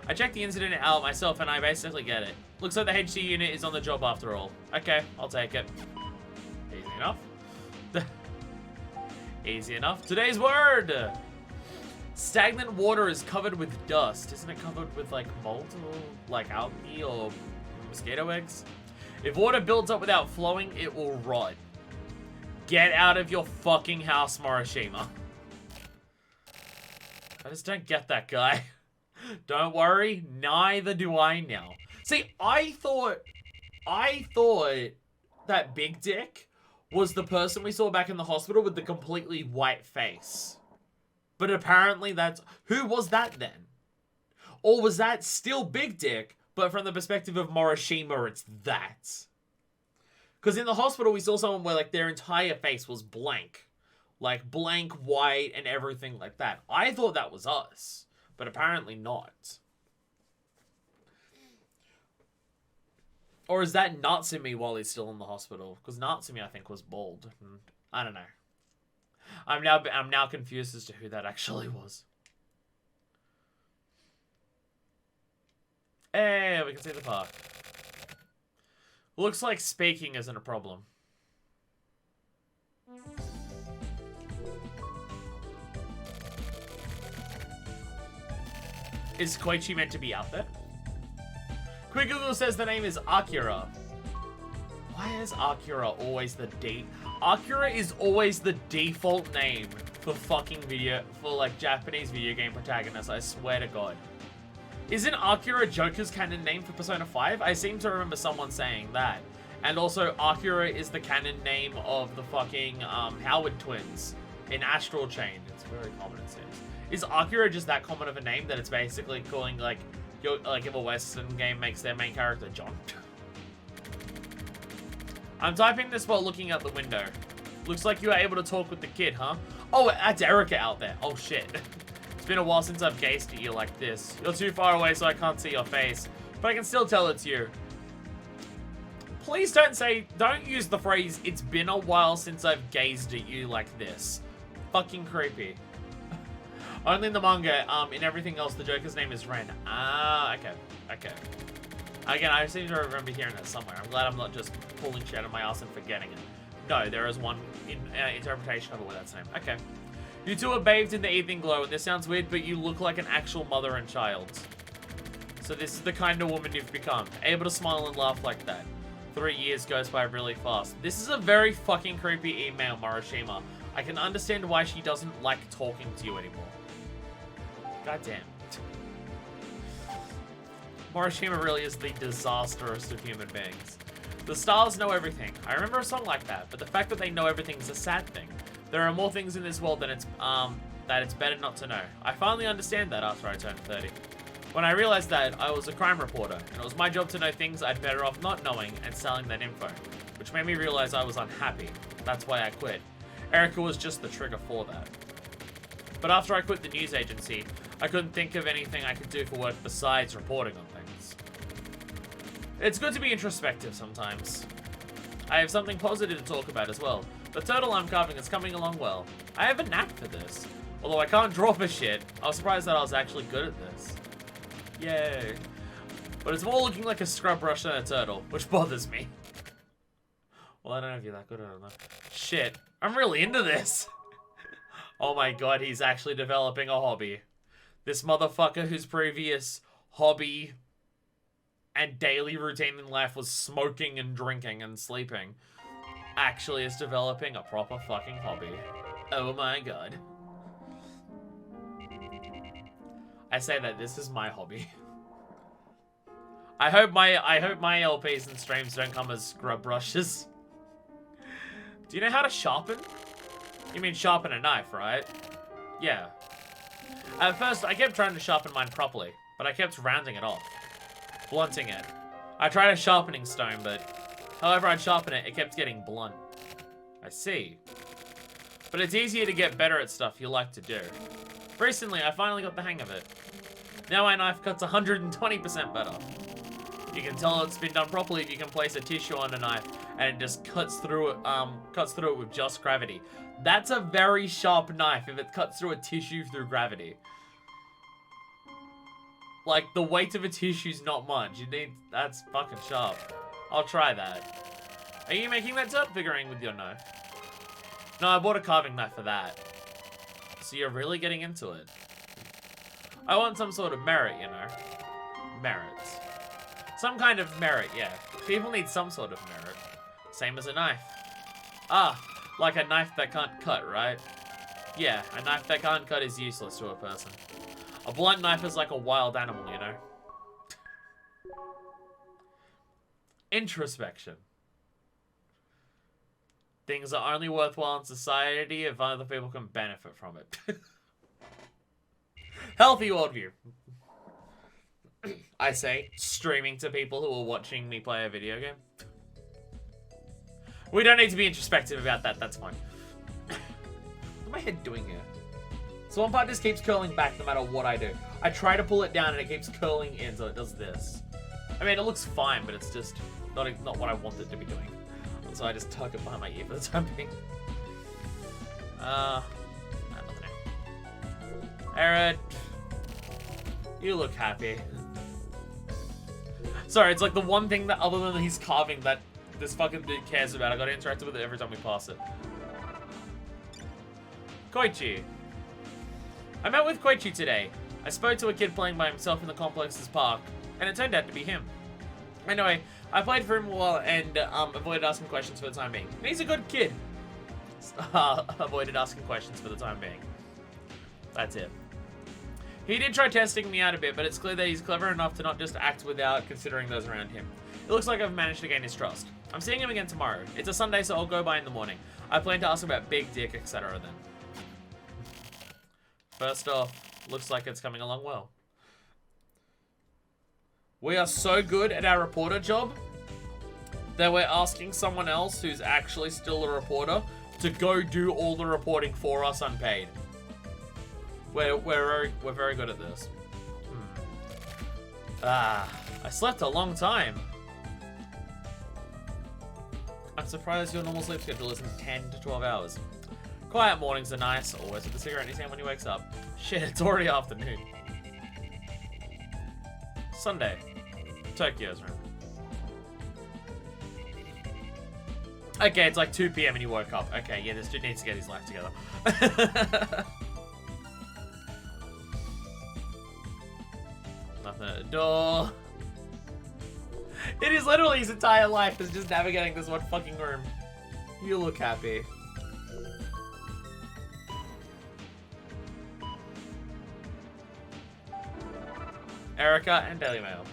I checked the incident out myself and I basically get it. Looks like the HC unit is on the job after all. Okay, I'll take it. Easy enough. Easy enough. Today's word! Stagnant water is covered with dust. Isn't it covered with, like, mold or, like, algae or mosquito eggs? If water builds up without flowing, it will rot. Get out of your fucking house, Morishima. I just don't get that guy. Don't worry, neither do I now. See, I thought that Big Dick was the person we saw back in the hospital with the completely white face. But apparently that's... Who was that then? Or was that still Big Dick, but from the perspective of Morishima, it's that? Because in the hospital, we saw someone where, like, their entire face was blank. Like, blank, white, and everything like that. I thought that was us, but apparently not. Or is that Natsumi while he's still in the hospital? Because Natsumi, I think, was bald. I don't know. I'm now confused as to who that actually was. Hey, we can see the park. Looks like speaking isn't a problem. Is Koichi meant to be out there? Quick Google says the name is Akira. Why is Akira always the Akira is always the default name for fucking like Japanese video game protagonists, I swear to God. Isn't Akira Joker's canon name for Persona 5? I seem to remember someone saying that. And also, Akira is the canon name of the fucking Howard twins in Astral Chain. It's very common, it seems. Is Akira just that common of a name that it's basically calling, like if a Western game makes their main character John? I'm typing this while looking out the window. Looks like you are able to talk with the kid, huh? Oh, that's Erica out there. Oh, shit. It's been a while since I've gazed at you like this. You're too far away so I can't see your face, but I can still tell it's you. Please don't use the phrase, it's been a while since I've gazed at you like this. Fucking creepy. Only in the manga, in everything else, the Joker's name is Ren. Ah, okay. Okay. Again, I seem to remember hearing that somewhere. I'm glad I'm not just pulling shit out of my ass and forgetting it. No, there is one interpretation of it where that's name. Okay. You two are bathed in the evening glow, and this sounds weird, but you look like an actual mother and child. So this is the kind of woman you've become. Able to smile and laugh like that. 3 years goes by really fast. This is a very fucking creepy email, Morishima. I can understand why she doesn't like talking to you anymore. Goddamn. Morishima really is the disastrous of human beings. The stars know everything. I remember a song like that, but the fact that they know everything is a sad thing. There are more things in this world than that it's better not to know. I finally understand that after I turned 30. When I realized that, I was a crime reporter, and it was my job to know things I'd better off not knowing and selling that info, which made me realize I was unhappy. That's why I quit. Erica was just the trigger for that. But after I quit the news agency, I couldn't think of anything I could do for work besides reporting on things. It's good to be introspective sometimes. I have something positive to talk about as well. The turtle I'm carving is coming along well. I have a knack for this. Although I can't draw for shit, I was surprised that I was actually good at this. Yay. But it's more looking like a scrub brush than a turtle, which bothers me. Well, I don't know if you're that good at it. shit. I'm really into this. Oh my god, he's actually developing a hobby. This motherfucker whose previous hobby and daily routine in life was smoking and drinking and sleeping actually is developing a proper fucking hobby. Oh my god. I say that this is my hobby. I hope my LPs and streams don't come as scrub brushes. Do you know how to sharpen? You mean sharpen a knife, right? Yeah. At first, I kept trying to sharpen mine properly, but I kept rounding it off. Blunting it. I tried a sharpening stone, but however I'd sharpen it, it kept getting blunt. I see. But it's easier to get better at stuff you like to do. Recently, I finally got the hang of it. Now my knife cuts 120% better. You can tell it's been done properly if you can place a tissue on a knife and it just cuts through it with just gravity. That's a very sharp knife if it cuts through a tissue through gravity. Like, the weight of a tissue's not much. That's fucking sharp. I'll try that. Are you making that dirt figurine with your knife? No, I bought a carving knife for that. So you're really getting into it. I want some sort of merit, you know. Merits. Some kind of merit, yeah. People need some sort of merit. Same as a knife. Ah, like a knife that can't cut, right? Yeah, a knife that can't cut is useless to a person. A blunt knife is like a wild animal, you know? Introspection. Things are only worthwhile in society if other people can benefit from it. Healthy worldview. I say, streaming to people who are watching me play a video game. We don't need to be introspective about that, that's fine. What's my head doing here? So one part just keeps curling back no matter what I do. I try to pull it down and it keeps curling in, so it does this. I mean, it looks fine, but it's just not what I want it to be doing. So I just tuck it behind my ear for the time being. Eric, you look happy. Sorry, it's like the one thing that, other than he's carving, that this fucking dude cares about. I gotta interact with it every time we pass it. Koichi. I met with Koichi today. I spoke to a kid playing by himself in the complex's park, and it turned out to be him. Anyway, I played for him a while and avoided asking questions for the time being. And he's a good kid. Avoided asking questions for the time being. That's it. He did try testing me out a bit, but it's clear that he's clever enough to not just act without considering those around him. It looks like I've managed to gain his trust. I'm seeing him again tomorrow. It's a Sunday, so I'll go by in the morning. I plan to ask about Big Dick, etc. then. First off, looks like it's coming along well. We are so good at our reporter job that we're asking someone else who's actually still a reporter to go do all the reporting for us unpaid. We're very good at this. I slept a long time. I'm surprised your normal sleep schedule isn't 10 to 12 hours. Quiet mornings are nice, always with a cigarette in his hand when he wakes up. Shit, it's already afternoon. Sunday. Tokyo's room. Okay, it's like 2 PM and he woke up. Okay, yeah, this dude needs to get his life together. Nothing at the door. It is literally his entire life is just navigating this one fucking room. You look happy. Erica and Daily Mail.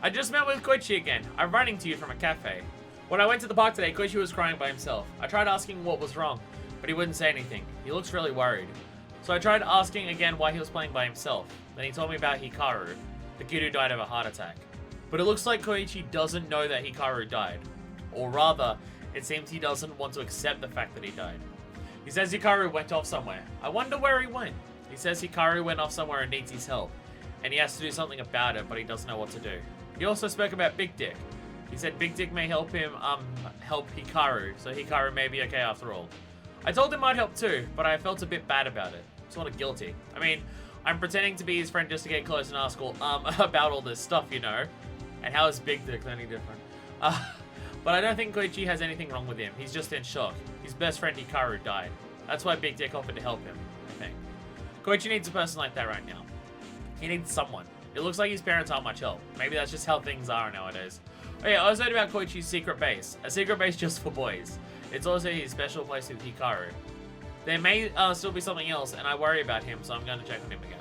I just met with Koichi again. I'm writing to you from a cafe. When I went to the park today, Koichi was crying by himself. I tried asking what was wrong, but he wouldn't say anything. He looks really worried. So I tried asking again why he was playing by himself. Then he told me about Hikaru, the kid who died of a heart attack. But it looks like Koichi doesn't know that Hikaru died. Or rather, it seems he doesn't want to accept the fact that he died. He says Hikaru went off somewhere. I wonder where he went. He says Hikaru went off somewhere and needs his help. And he has to do something about it, but he doesn't know what to do. He also spoke about Big Dick. He said Big Dick may help him, help Hikaru, so Hikaru may be okay after all. I told him I'd help too, but I felt a bit bad about it. Sort of guilty. I mean, I'm pretending to be his friend just to get close and ask all, about all this stuff, you know. And how is Big Dick any different? But I don't think Koichi has anything wrong with him. He's just in shock. His best friend Hikaru died. That's why Big Dick offered to help him, I think. Koichi needs a person like that right now. He needs someone. It looks like his parents aren't much help. Maybe that's just how things are nowadays. Oh yeah, I also heard about Koichi's secret base. A secret base just for boys. It's also his special place with Hikaru. There may still be something else, and I worry about him, so I'm going to check on him again.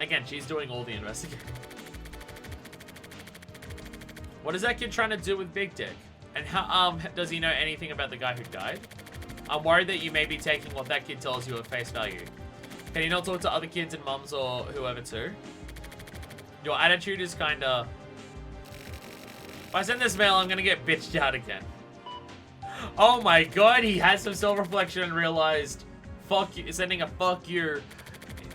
Again, she's doing all the investigating. What is that kid trying to do with Big Dick? And how does he know anything about the guy who died? I'm worried that you may be taking what that kid tells you at face value. Can you not talk to other kids and mums or whoever too? Your attitude is kinda... If I send this mail, I'm gonna get bitched out again. Oh my god, he had some self-reflection and realized, fuck you, sending a fuck you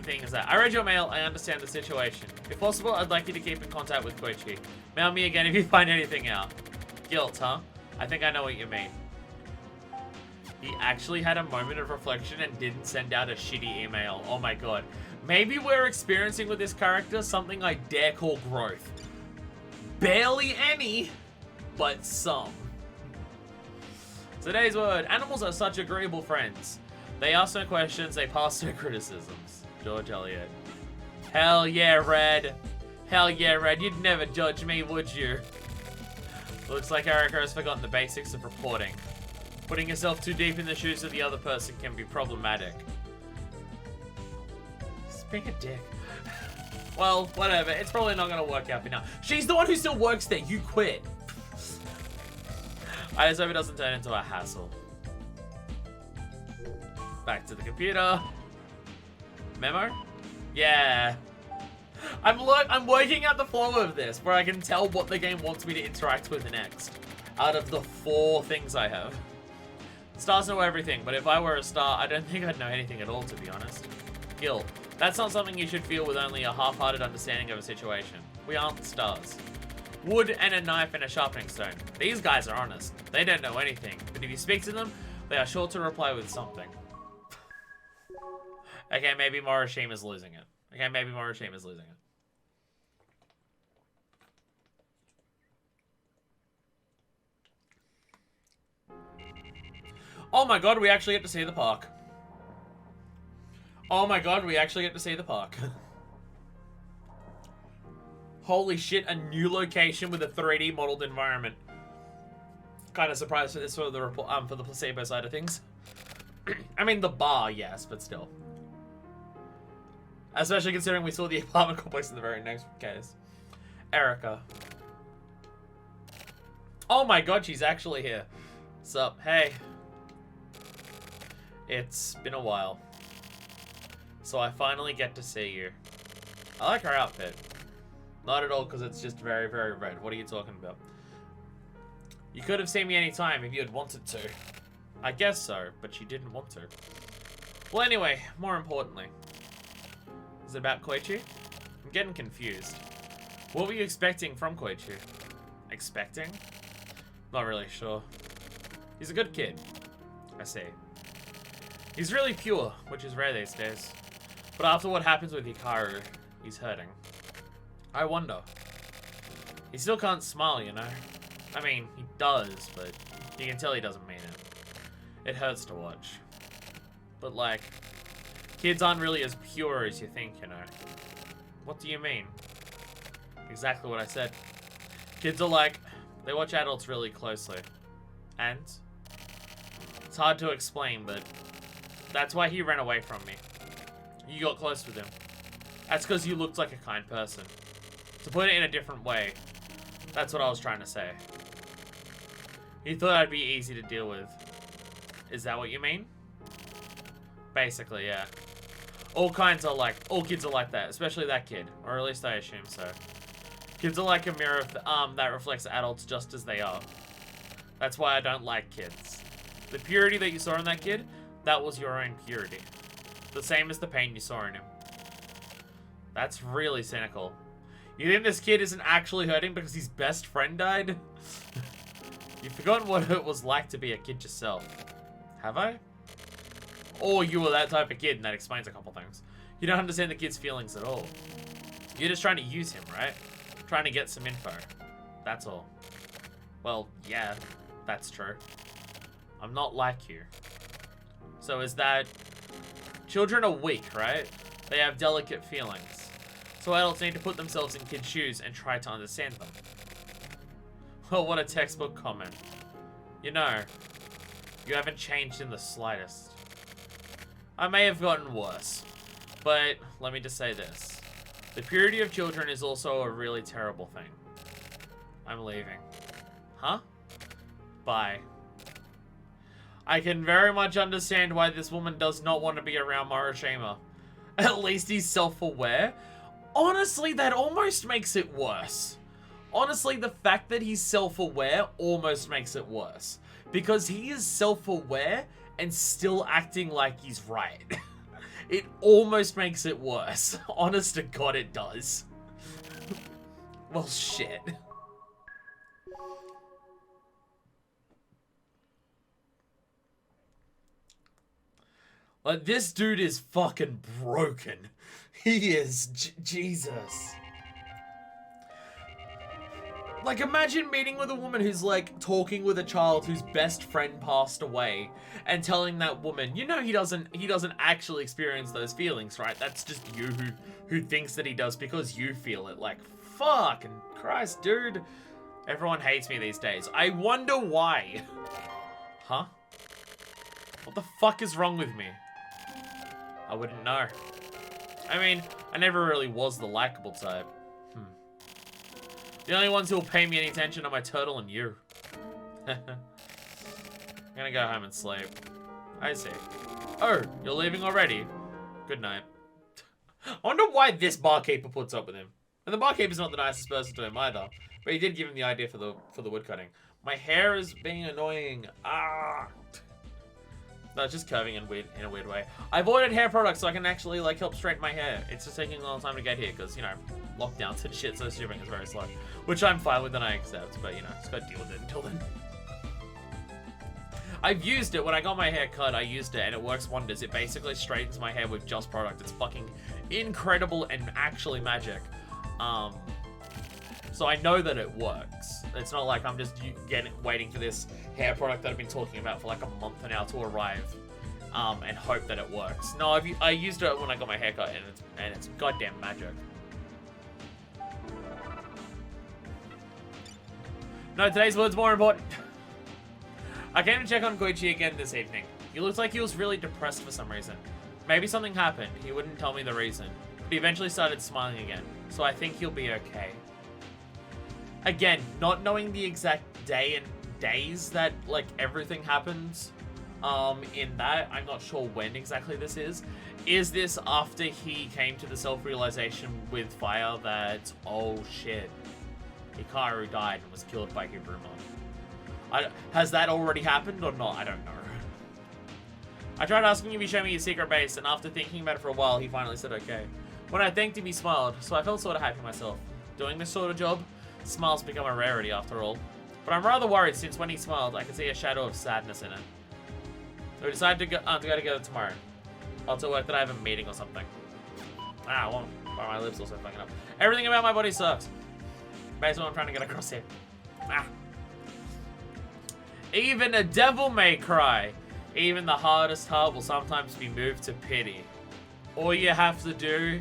thing is that. I read your mail, I understand the situation. If possible, I'd like you to keep in contact with Koichi. Mail me again if you find anything out. Guilt, huh? I think I know what you mean. He actually had a moment of reflection and didn't send out a shitty email. Oh my god. Maybe we're experiencing with this character something I dare call growth. Barely any, but some. Today's word. Animals are such agreeable friends. They ask no questions, they pass no criticisms. George Eliot. Hell yeah, Red. Hell yeah, Red. You'd never judge me, would you? Looks like Erica has forgotten the basics of reporting. Putting yourself too deep in the shoes of the other person can be problematic. Just being a dick. Well, whatever. It's probably not going to work out for now. She's the one who still works there. You quit. I just hope it doesn't turn into a hassle. Back to the computer. Memo? Yeah. I'm working out the flow of this, where I can tell what the game wants me to interact with next. Out of the 4 things I have. Stars know everything, but if I were a star, I don't think I'd know anything at all, to be honest. Guilt. That's not something you should feel with only a half-hearted understanding of a situation. We aren't stars. Wood and a knife and a sharpening stone. These guys are honest. They don't know anything, but if you speak to them, they are sure to reply with something. Okay, maybe Morishima's losing it. Okay, maybe Morishima's losing it. Oh my god, we actually get to see the park. Oh my god, we actually get to see the park. Holy shit, a new location with a 3D modeled environment. Kind of surprised for this for the placebo side of things. I mean, the bar, yes, but still. Especially considering we saw the apartment complex in the very next case. Erica. Oh my god, she's actually here. Sup? Hey. It's been a while. So I finally get to see you. I like her outfit. Not at all because it's just very, very red. What are you talking about? You could have seen me anytime if you had wanted to. I guess so, but you didn't want to. Well, anyway, more importantly. Is it about Koichi? I'm getting confused. What were you expecting from Koichi? Expecting? Not really sure. He's a good kid. I see. He's really pure, which is rare these days. But after what happens with Hikaru, he's hurting. I wonder. He still can't smile, you know? I mean, he does, but you can tell he doesn't mean it. It hurts to watch. But like, kids aren't really as pure as you think, you know? What do you mean? Exactly what I said. Kids are like, they watch adults really closely. And? It's hard to explain, but that's why he ran away from me. You got close with him. That's because you looked like a kind person. To put it in a different way, that's what I was trying to say. He thought I'd be easy to deal with. Is that what you mean? Basically, yeah. All kids are like that, especially that kid, or at least I assume so. Kids are like a mirror that reflects adults just as they are. That's why I don't like kids. The purity that you saw in that kid, that was your own purity. The same as the pain you saw in him. That's really cynical. You think this kid isn't actually hurting because his best friend died? You've forgotten what it was like to be a kid yourself. Have I? Or you were that type of kid, and that explains a couple things. You don't understand the kid's feelings at all. You're just trying to use him, right? Trying to get some info. That's all. Well, yeah, that's true. I'm not like you. So is that... Children are weak, right? They have delicate feelings. So adults need to put themselves in kids' shoes and try to understand them. Well, what a textbook comment. You know, you haven't changed in the slightest. I may have gotten worse, but let me just say this. The purity of children is also a really terrible thing. I'm leaving. Huh? Bye. I can very much understand why this woman does not want to be around Morishima. At least he's self-aware. Honestly, that almost makes it worse. Honestly, the fact that he's self-aware almost makes it worse. Because he is self-aware and still acting like he's right. It almost makes it worse. Honest to God, it does. Well, shit. Like, this dude is fucking broken. He is. Jesus. Like, imagine meeting with a woman who's, like, talking with a child whose best friend passed away and telling that woman, you know, he doesn't actually experience those feelings, right? That's just you who thinks that he does because you feel it. Like, fucking Christ, dude. Everyone hates me these days. I wonder why. Huh? What the fuck is wrong with me? I wouldn't know. I mean, I never really was the likable type. The only ones who will pay me any attention are my turtle and you. I'm gonna go home and sleep. I see. Oh, you're leaving already? Good night. I wonder why this barkeeper puts up with him. And the barkeeper's not the nicest person to him either. But he did give him the idea for the wood cutting. My hair is being annoying. Ah. No, it's just curving in a weird way. I avoided hair products so I can actually like help straighten my hair. It's just taking a long time to get here because, you know, lockdowns and shit, so shipping is very slow. Which I'm fine with and I accept, but you know, just gotta deal with it until then. I've used it. When I got my hair cut, I used it and it works wonders. It basically straightens my hair with just product. It's fucking incredible and actually magic. So I know that it works. It's not like I'm just waiting for this hair product that I've been talking about for like a month now to arrive, and hope that it works. No, I used it when I got my hair cut and it's goddamn magic. No, today's word's more important. I came to check on Koichi again this evening. He looked like he was really depressed for some reason. Maybe something happened. He wouldn't tell me the reason. But he eventually started smiling again. So I think he'll be okay. Again, not knowing the exact day and days that, like, everything happens, in that, I'm not sure when exactly this is. Is this after he came to the self-realization with fire that, oh shit, Hikaru died and was killed by Hiruma? Has that already happened or not? I don't know. I tried asking him if he showed me his secret base, and after thinking about it for a while, he finally said okay. When I thanked him, he smiled, so I felt sort of happy myself. Doing this sort of job, smiles become a rarity after all. But I'm rather worried since when he smiled, I could see a shadow of sadness in it. So we decided to go together tomorrow. Also work that I have a meeting or something. Ah, well, my lips also fucking up. Everything about my body sucks. Basically what I'm trying to get across here. Ah. Even a devil may cry. Even the hardest heart will sometimes be moved to pity. All you have to do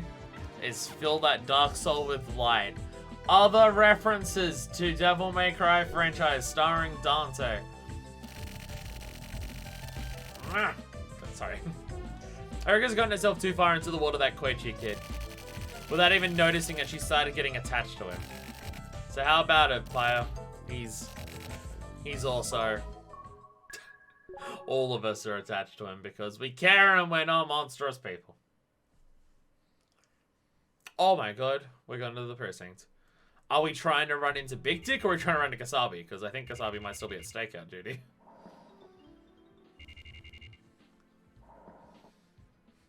is fill that dark soul with light. Other references to Devil May Cry franchise starring Dante. Sorry. Erika's gotten herself too far into the water, that Koichi kid. Without even noticing it, she started getting attached to him. So how about it, player? He's also... All of us are attached to him because we care and we're not monstrous people. Oh my god, we're going to the precinct. Are we trying to run into Big Dick or are we trying to run into Kasabi? Because I think Kasabi might still be at stakeout duty.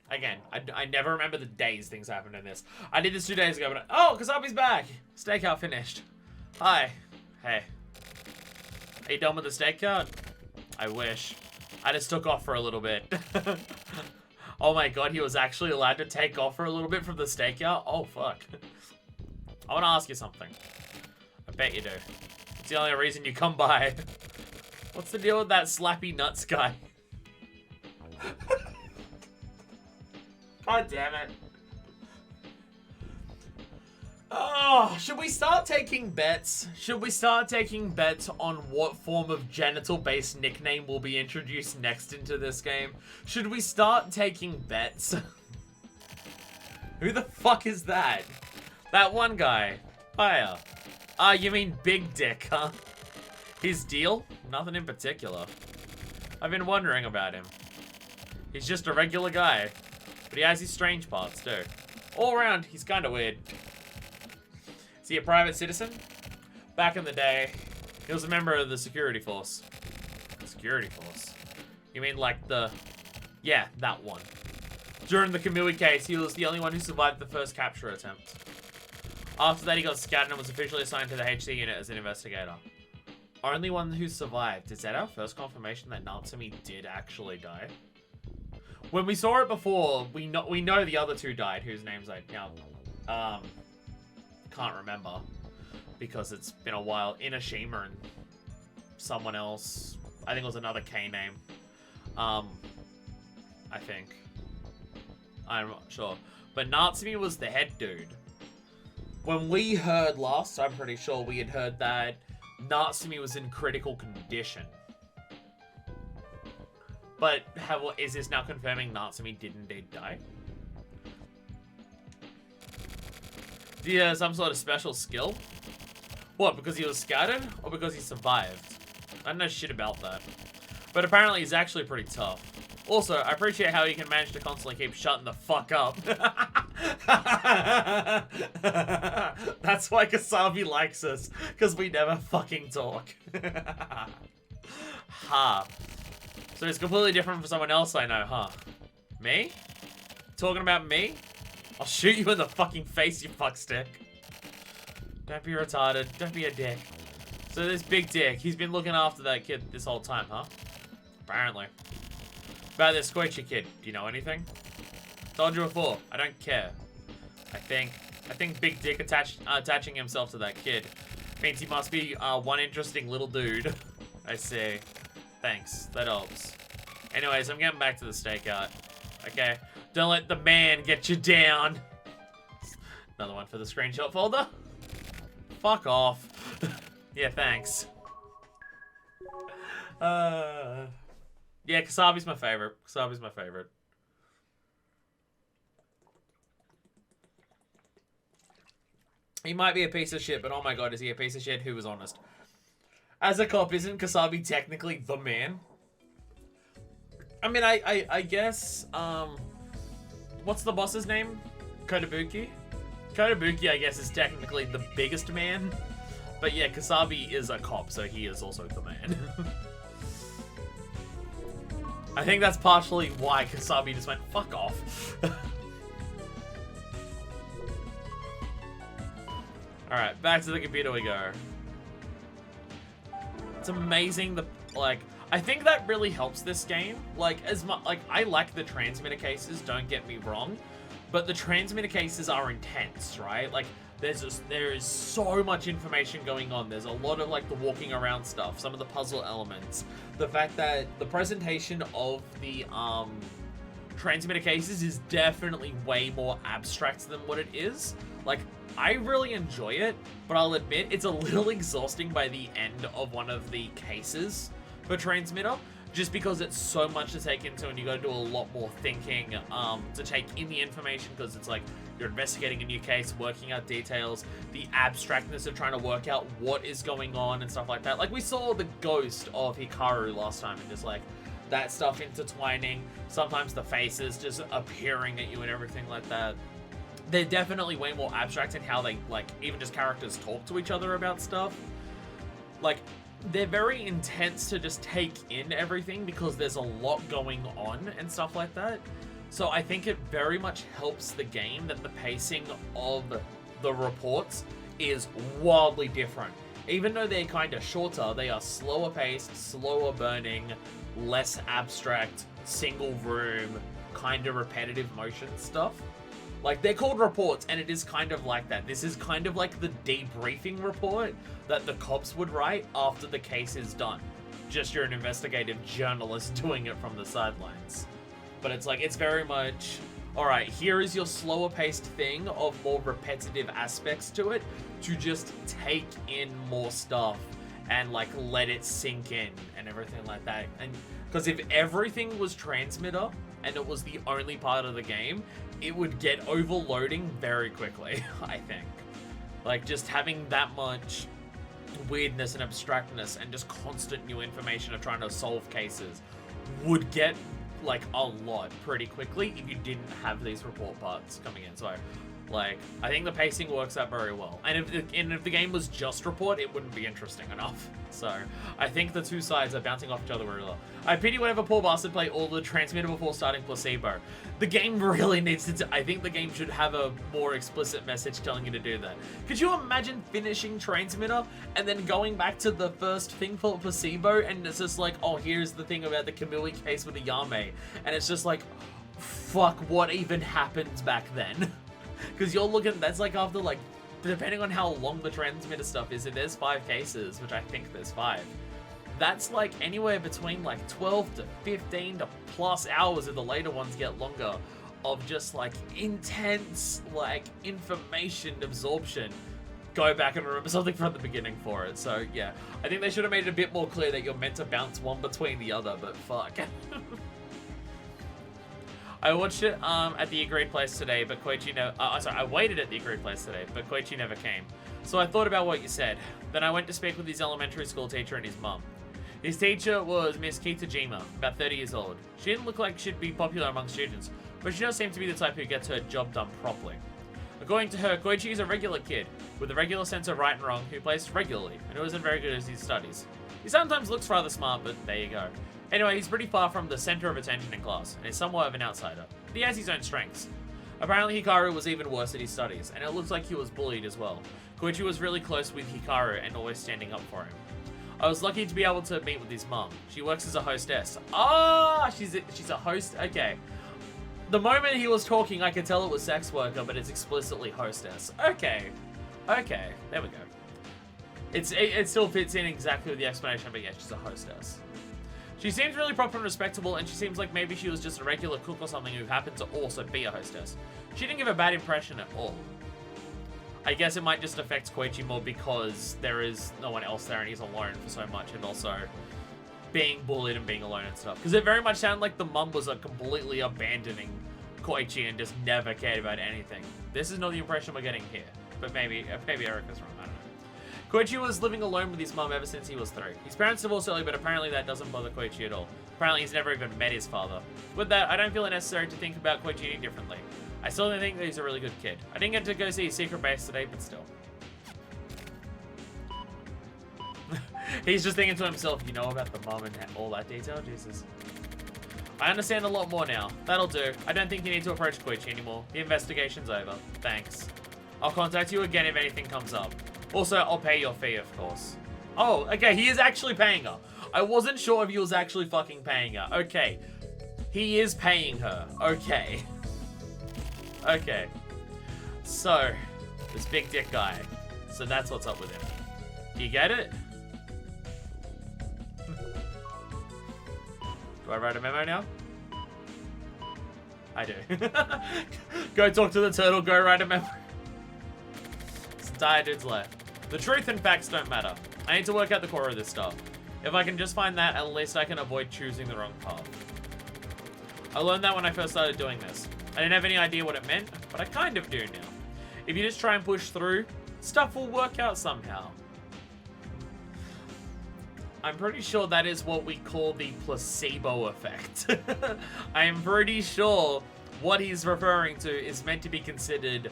Again, I never remember the days things happened in this. I did this 2 days ago, but oh, Kasabi's back! Stakeout finished. Hi. Hey. Are you done with the stakeout? I wish. I just took off for a little bit. Oh my god, he was actually allowed to take off for a little bit from the stakeout? Oh, fuck. I want to ask you something. I bet you do. It's the only reason you come by. What's the deal with that slappy nuts guy? God damn it. Oh, should we start taking bets? Should we start taking bets on what form of genital-based nickname will be introduced next into this game? Should we start taking bets? Who the fuck is that? That one guy. Hiya. Ah, you mean Big Dick, huh? His deal? Nothing in particular. I've been wondering about him. He's just a regular guy. But he has his strange parts, too. All around, he's kind of weird. Is he a private citizen? Back in the day, he was a member of the security force. Security force? You mean like the... Yeah, that one. During the Kamui case, he was the only one who survived the first capture attempt. After that, he got scattered and was officially assigned to the HC unit as an investigator. Only one who survived. Is that our first confirmation that Natsumi did actually die? When we saw it before, we know the other two died, whose names I now can't remember because it's been a while. Inashima and someone else. I think it was another K name. I think. I'm not sure. But Natsumi was the head dude. When we heard last, I'm pretty sure we had heard that Natsumi was in critical condition. But is this now confirming Natsumi did indeed die? Do you have some sort of special skill? What, because he was scattered? Or because he survived? I don't know shit about that. But apparently he's actually pretty tough. Also, I appreciate how you can manage to constantly keep shutting the fuck up. That's why Kasabi likes us, because we never fucking talk. Ha. So it's completely different from someone else I know, huh? Me? Talking about me? I'll shoot you in the fucking face, you fuckstick. Don't be retarded. Don't be a dick. So this Big Dick, he's been looking after that kid this whole time, huh? Apparently. About this Squishy kid, do you know anything? Told you before, I don't care. I think Big Dick attaching himself to that kid means he must be one interesting little dude. I see. Thanks, that helps. Anyways, I'm getting back to the stakeout. Okay, don't let the man get you down. Another one for the screenshot folder. Fuck off. Yeah, thanks. Yeah, Kasabi's my favorite. Kasabi's my favorite. He might be a piece of shit, but oh my god, is he a piece of shit? Who was honest? As a cop, isn't Kasabi technically the man? I mean, I guess, what's the boss's name? Kotobuki? Kotobuki, I guess, is technically the biggest man. But yeah, Kasabi is a cop, so he is also the man. I think that's partially why Kasabi just went, fuck off. Alright, back to the computer we go. It's amazing I think that really helps this game. I like the transmitter cases, don't get me wrong, but the transmitter cases are intense, right? Like, there is so much information going on. There's a lot of the walking around stuff, some of the puzzle elements, the fact that the presentation of the transmitter cases is definitely way more abstract than what it is. I really enjoy it, but I'll admit it's a little exhausting by the end of one of the cases for transmitter, just because it's so much to take into and you gotta do a lot more thinking to take in the information, because it's you're investigating a new case, working out details, the abstractness of trying to work out what is going on and stuff like that. We saw the ghost of Hikaru last time and just that stuff intertwining, sometimes the faces just appearing at you and everything like that. They're definitely way more abstract in how they, even just characters talk to each other about stuff. They're very intense to just take in everything because there's a lot going on and stuff like that. So I think it very much helps the game that the pacing of the reports is wildly different. Even though they're kind of shorter, they are slower paced, slower burning, less abstract, single room, kind of repetitive motion stuff. Like, they're called reports, and it is kind of like that. This is kind of like the debriefing report that the cops would write after the case is done. Just you're an investigative journalist doing it from the sidelines. But it's like, it's very much, all right, here is your slower paced thing of more repetitive aspects to it to just take in more stuff and like let it sink in and everything like that. And because if everything was transmitter and it was the only part of the game, it would get overloading very quickly, I think. Like, just having that much weirdness and abstractness and just constant new information of trying to solve cases would get like a lot pretty quickly if you didn't have these report parts coming in. So like, I think the pacing works out very well. And if the game was just report, it wouldn't be interesting enough. So I think the two sides are bouncing off each other really well. I pity whatever poor bastard play all the transmitter before starting placebo. The game really needs to... I think the game should have a more explicit message telling you to do that. Could you imagine finishing transmitter and then going back to the first thing for placebo and it's just like, oh, here's the thing about the Kamui case with the Yame. And it's just like, fuck, what even happens back then? Because you're looking, that's like after like, depending on how long the transmitter stuff is, if there's 5 cases, which I think there's 5, that's like anywhere between like 12 to 15 to plus hours if the later ones get longer of just like intense like information absorption. Go back and remember something from the beginning for it. So yeah, I think they should have made it a bit more clear that you're meant to bounce one between the other, but fuck. I watched it at the agreed place today, but Koichi I waited at the agreed place today, but Koichi never came. So I thought about what you said. Then I went to speak with his elementary school teacher and his mum. His teacher was Miss Kitajima, about 30 years old. She didn't look like she'd be popular among students, but she does seem to be the type who gets her job done properly. According to her, Koichi is a regular kid, with a regular sense of right and wrong, who plays regularly, and who isn't very good at his studies. He sometimes looks rather smart, but there you go. Anyway, he's pretty far from the center of attention in class, and is somewhat of an outsider. But he has his own strengths. Apparently Hikaru was even worse at his studies, and it looks like he was bullied as well. Koichi was really close with Hikaru and always standing up for him. I was lucky to be able to meet with his mum. She works as a hostess. Ah, she's a host? Okay. The moment he was talking, I could tell it was sex worker, but it's explicitly hostess. Okay. Okay, there we go. It still fits in exactly with the explanation, but yeah, she's a hostess. She seems really proper and respectable, and she seems like maybe she was just a regular cook or something who happened to also be a hostess. She didn't give a bad impression at all. I guess it might just affect Koichi more because there is no one else there and he's alone for so much, and also being bullied and being alone and stuff. Because it very much sounded like the mum was completely abandoning Koichi and just never cared about anything. This is not the impression we're getting here, but maybe Erica's wrong, I don't know. Koichi was living alone with his mum ever since he was 3. His parents divorced early, but apparently that doesn't bother Koichi at all. Apparently he's never even met his father. With that, I don't feel it necessary to think about Koichi any differently. I still don't think that he's a really good kid. I didn't get to go see his secret base today, but still. He's just thinking to himself, you know about the mum and all that detail? Jesus. I understand a lot more now. That'll do. I don't think you need to approach Koichi anymore. The investigation's over. Thanks. I'll contact you again if anything comes up. Also, I'll pay your fee, of course. Oh, okay, he is actually paying her. I wasn't sure if he was actually fucking paying her. Okay. He is paying her. Okay. Okay. So, this big dick guy. So that's what's up with him. Do you get it? Do I write a memo now? I do. Go talk to the turtle, go write a memo. This entire dude's left. The truth and facts don't matter. I need to work out the core of this stuff. If I can just find that, at least I can avoid choosing the wrong path. I learned that when I first started doing this. I didn't have any idea what it meant, but I kind of do now. If you just try and push through, stuff will work out somehow. I'm pretty sure that is what we call the placebo effect. I am pretty sure what he's referring to is meant to be considered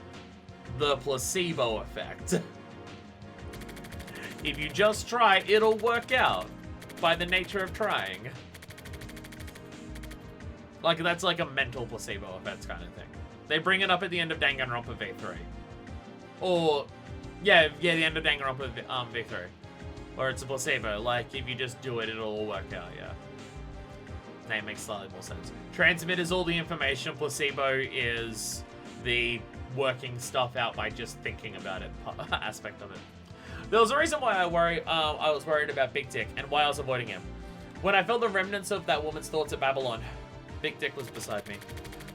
the placebo effect. If you just try, it'll work out by the nature of trying. Like, that's like a mental placebo effect kind of thing. They bring it up at the end of Danganronpa V3. Or, yeah, the end of Danganronpa V3. Or it's a placebo, like, if you just do it, it'll all work out, yeah. That makes slightly more sense. Transmit is all the information, placebo is the working stuff out by just thinking about it aspect of it. There was a reason why I was worried about Big Dick and why I was avoiding him. When I felt the remnants of that woman's thoughts at Babylon, Big Dick was beside me.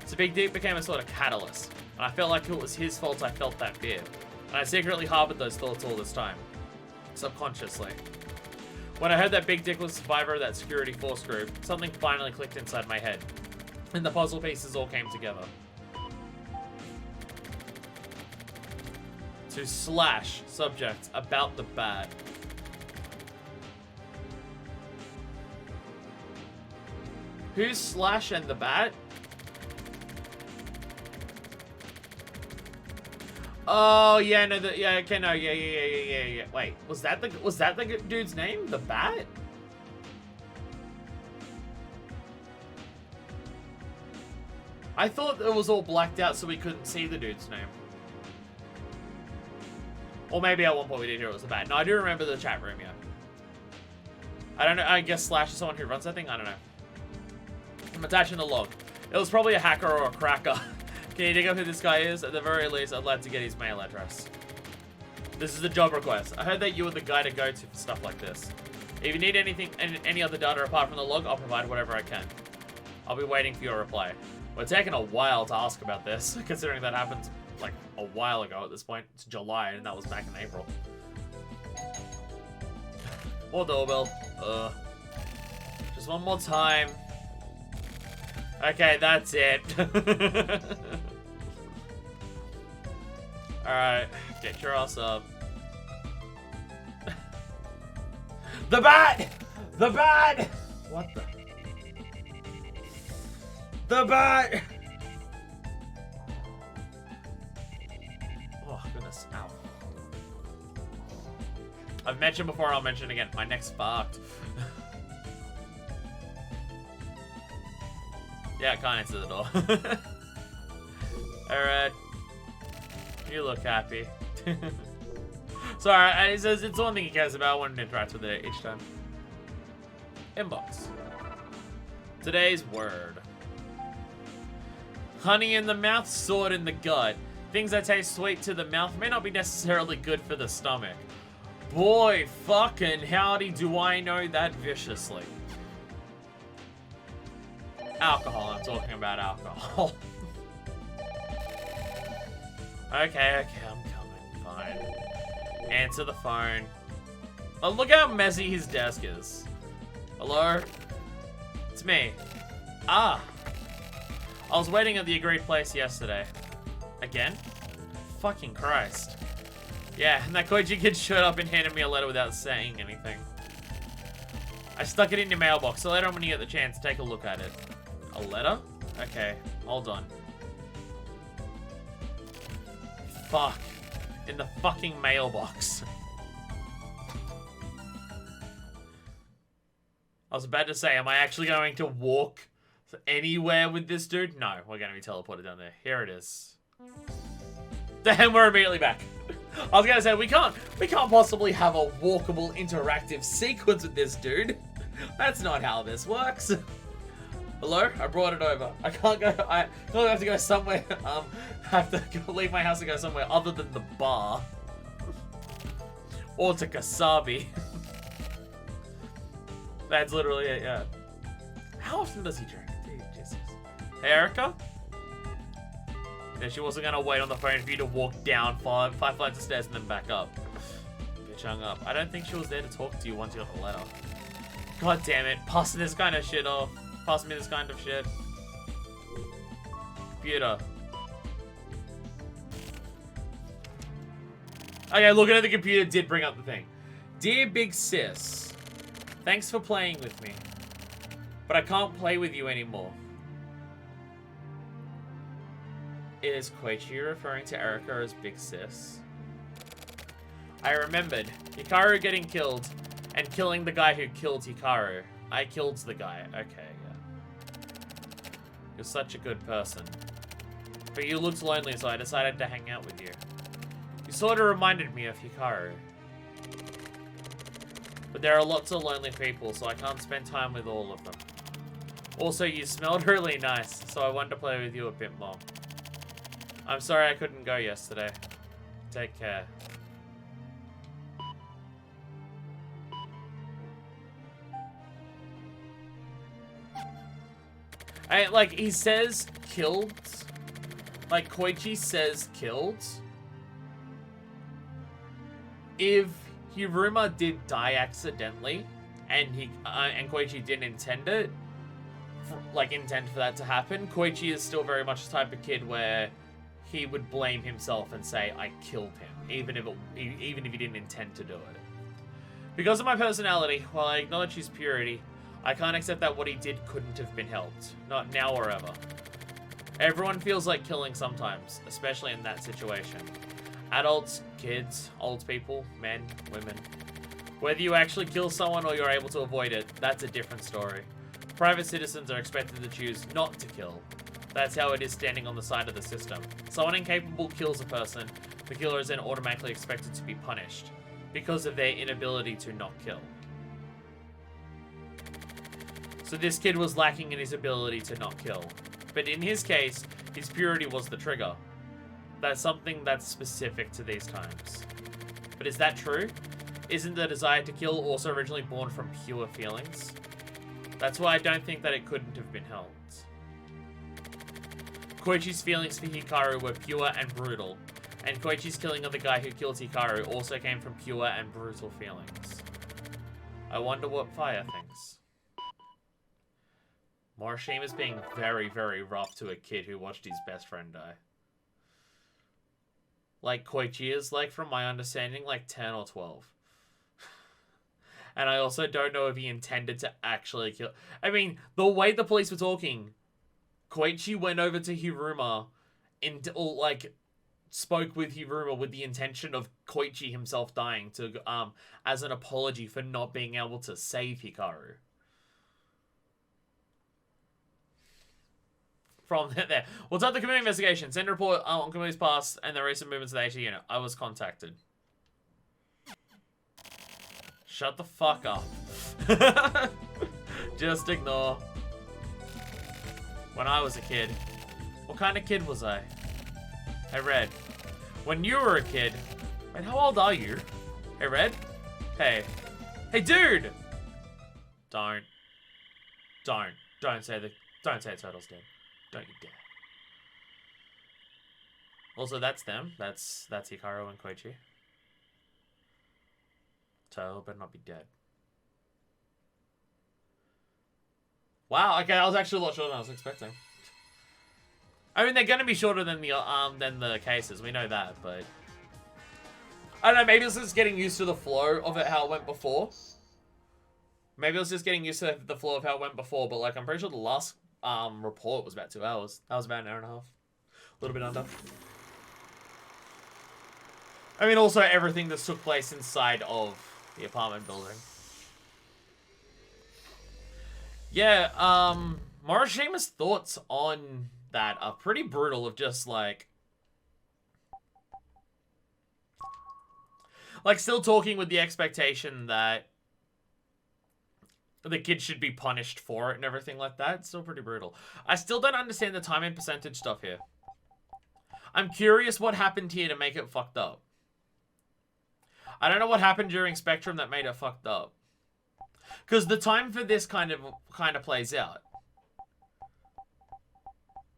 So Big Dick became a sort of catalyst, and I felt like it was his fault I felt that fear. And I secretly harbored those thoughts all this time. Subconsciously. When I heard that Big Dick was a survivor of that security force group, something finally clicked inside my head. And the puzzle pieces all came together. To slash subject about the bat. Who's Slash and the bat? Oh yeah, no, yeah, okay, no, yeah. Wait, was that the dude's name? The bat? I thought it was all blacked out so we couldn't see the dude's name. Or maybe at one point we did hear it was the bat. No, I do remember the chat room, yeah. I don't know, I guess Slash is someone who runs that thing? I don't know. I'm attaching the log. It was probably a hacker or a cracker. Can you dig up who this guy is? At the very least, I'd like to get his mail address. This is a job request. I heard that you were the guy to go to for stuff like this. If you need anything, any other data apart from the log, I'll provide whatever I can. I'll be waiting for your reply. We're taking a while to ask about this, considering that happened like a while ago at this point. It's July, and that was back in April. More doorbell. Just one more time. Okay, that's it. Alright, get your ass up. The bat! The bat! What the? The bat! Oh, goodness. Ow. I've mentioned before, I'll mention again. My neck's fucked. Yeah, I can't answer the door. Alright. You look happy. Sorry, it says it's one thing he cares about. I want to interact with it each time. Inbox. Today's word. Honey in the mouth, sword in the gut. Things that taste sweet to the mouth may not be necessarily good for the stomach. Boy, fucking howdy do I know that viciously. Alcohol, I'm talking about alcohol. Okay, I'm coming, fine. Answer the phone. Oh, look how messy his desk is. Hello? It's me. Ah. I was waiting at the agreed place yesterday. Again? Fucking Christ. Yeah, and that Koji kid showed up and handed me a letter without saying anything. I stuck it in your mailbox, so later on when you get the chance, take a look at it. A letter? Okay, hold on. Fuck. In the fucking mailbox. I was about to say, am I actually going to walk anywhere with this dude? No, we're going to be teleported down there. Here it is. Damn, we're immediately back. I was going to say, we can't possibly have a walkable interactive sequence with this dude. That's not how this works. Hello? I brought it over. I can't go. I have to go somewhere. Have to leave my house and go somewhere other than the bar. Or to Kasabi. That's literally it, yeah. How often does he drink? Dude, Jesus. Hey, Erica? Yeah, she wasn't gonna wait on the phone for you to walk down five flights of stairs and then back up. Bitch hung up. I don't think she was there to talk to you once you got the letter. God damn it. Passing this kind of shit off. Pass me this kind of shit. Computer. Okay, looking at the computer did bring up the thing. Dear Big Sis, thanks for playing with me, but I can't play with you anymore. Is Koichi referring to Erica as Big Sis? I remembered Hikaru getting killed and killing the guy who killed Hikaru. I killed the guy. Okay, yeah. You're such a good person. But you looked lonely, so I decided to hang out with you. You sort of reminded me of Hikaru. But there are lots of lonely people, so I can't spend time with all of them. Also, you smelled really nice, so I wanted to play with you a bit more. I'm sorry I couldn't go yesterday. Take care. Like, he says killed. Like, Koichi says killed. If Hiruma did die accidentally, and Koichi didn't intend it, intend for that to happen, Koichi is still very much the type of kid where he would blame himself and say, I killed him, even if he didn't intend to do it. Because of my personality, while I acknowledge his purity, I can't accept that what he did couldn't have been helped. Not now or ever. Everyone feels like killing sometimes, especially in that situation. Adults, kids, old people, men, women. Whether you actually kill someone or you're able to avoid it, that's a different story. Private citizens are expected to choose not to kill. That's how it is standing on the side of the system. Someone incapable kills a person, the killer is then automatically expected to be punished because of their inability to not kill. So this kid was lacking in his ability to not kill. But in his case, his purity was the trigger. That's something that's specific to these times. But is that true? Isn't the desire to kill also originally born from pure feelings? That's why I don't think that it couldn't have been helped. Koichi's feelings for Hikaru were pure and brutal, and Koichi's killing of the guy who killed Hikaru also came from pure and brutal feelings. I wonder what Fire thinks. Morishima's being very, very rough to a kid who watched his best friend die. Like, Koichi is, like, from my understanding, like 10 or 12. And I also don't know if he intended to actually kill... I mean, the way the police were talking, Koichi went over to Hiruma and, like, spoke with Hiruma with the intention of Koichi himself dying to, as an apology for not being able to save Hikaru. From there. We'll start the community investigation. Send a report on community's past and the recent movements of the HT unit. I was contacted. Shut the fuck up. Just ignore. When I was a kid. What kind of kid was I? Hey, Red. When you were a kid. Wait, how old are you? Hey, Red. Hey. Hey, dude! Don't say the turtle's dead. Don't you dare. Also, that's them. That's Hikaru and Koichi. Turtle better not be dead. Wow, okay, that was actually a lot shorter than I was expecting. I mean, they're gonna be shorter than the cases, we know that, but I don't know, maybe it's just getting used to the flow of it, how it went before. Maybe it's just getting used to the flow of how it went before, but like, I'm pretty sure the last report was about 2 hours. That was about an hour and a half. A little bit under. I mean, also everything that took place inside of the apartment building. Yeah, Morishima's thoughts on that are pretty brutal of just like still talking with the expectation that the kid should be punished for it and everything like that. It's still pretty brutal. I still don't understand the time and percentage stuff here. I'm curious what happened here to make it fucked up. I don't know what happened during Spectrum that made it fucked up. Because the time for this kind of plays out.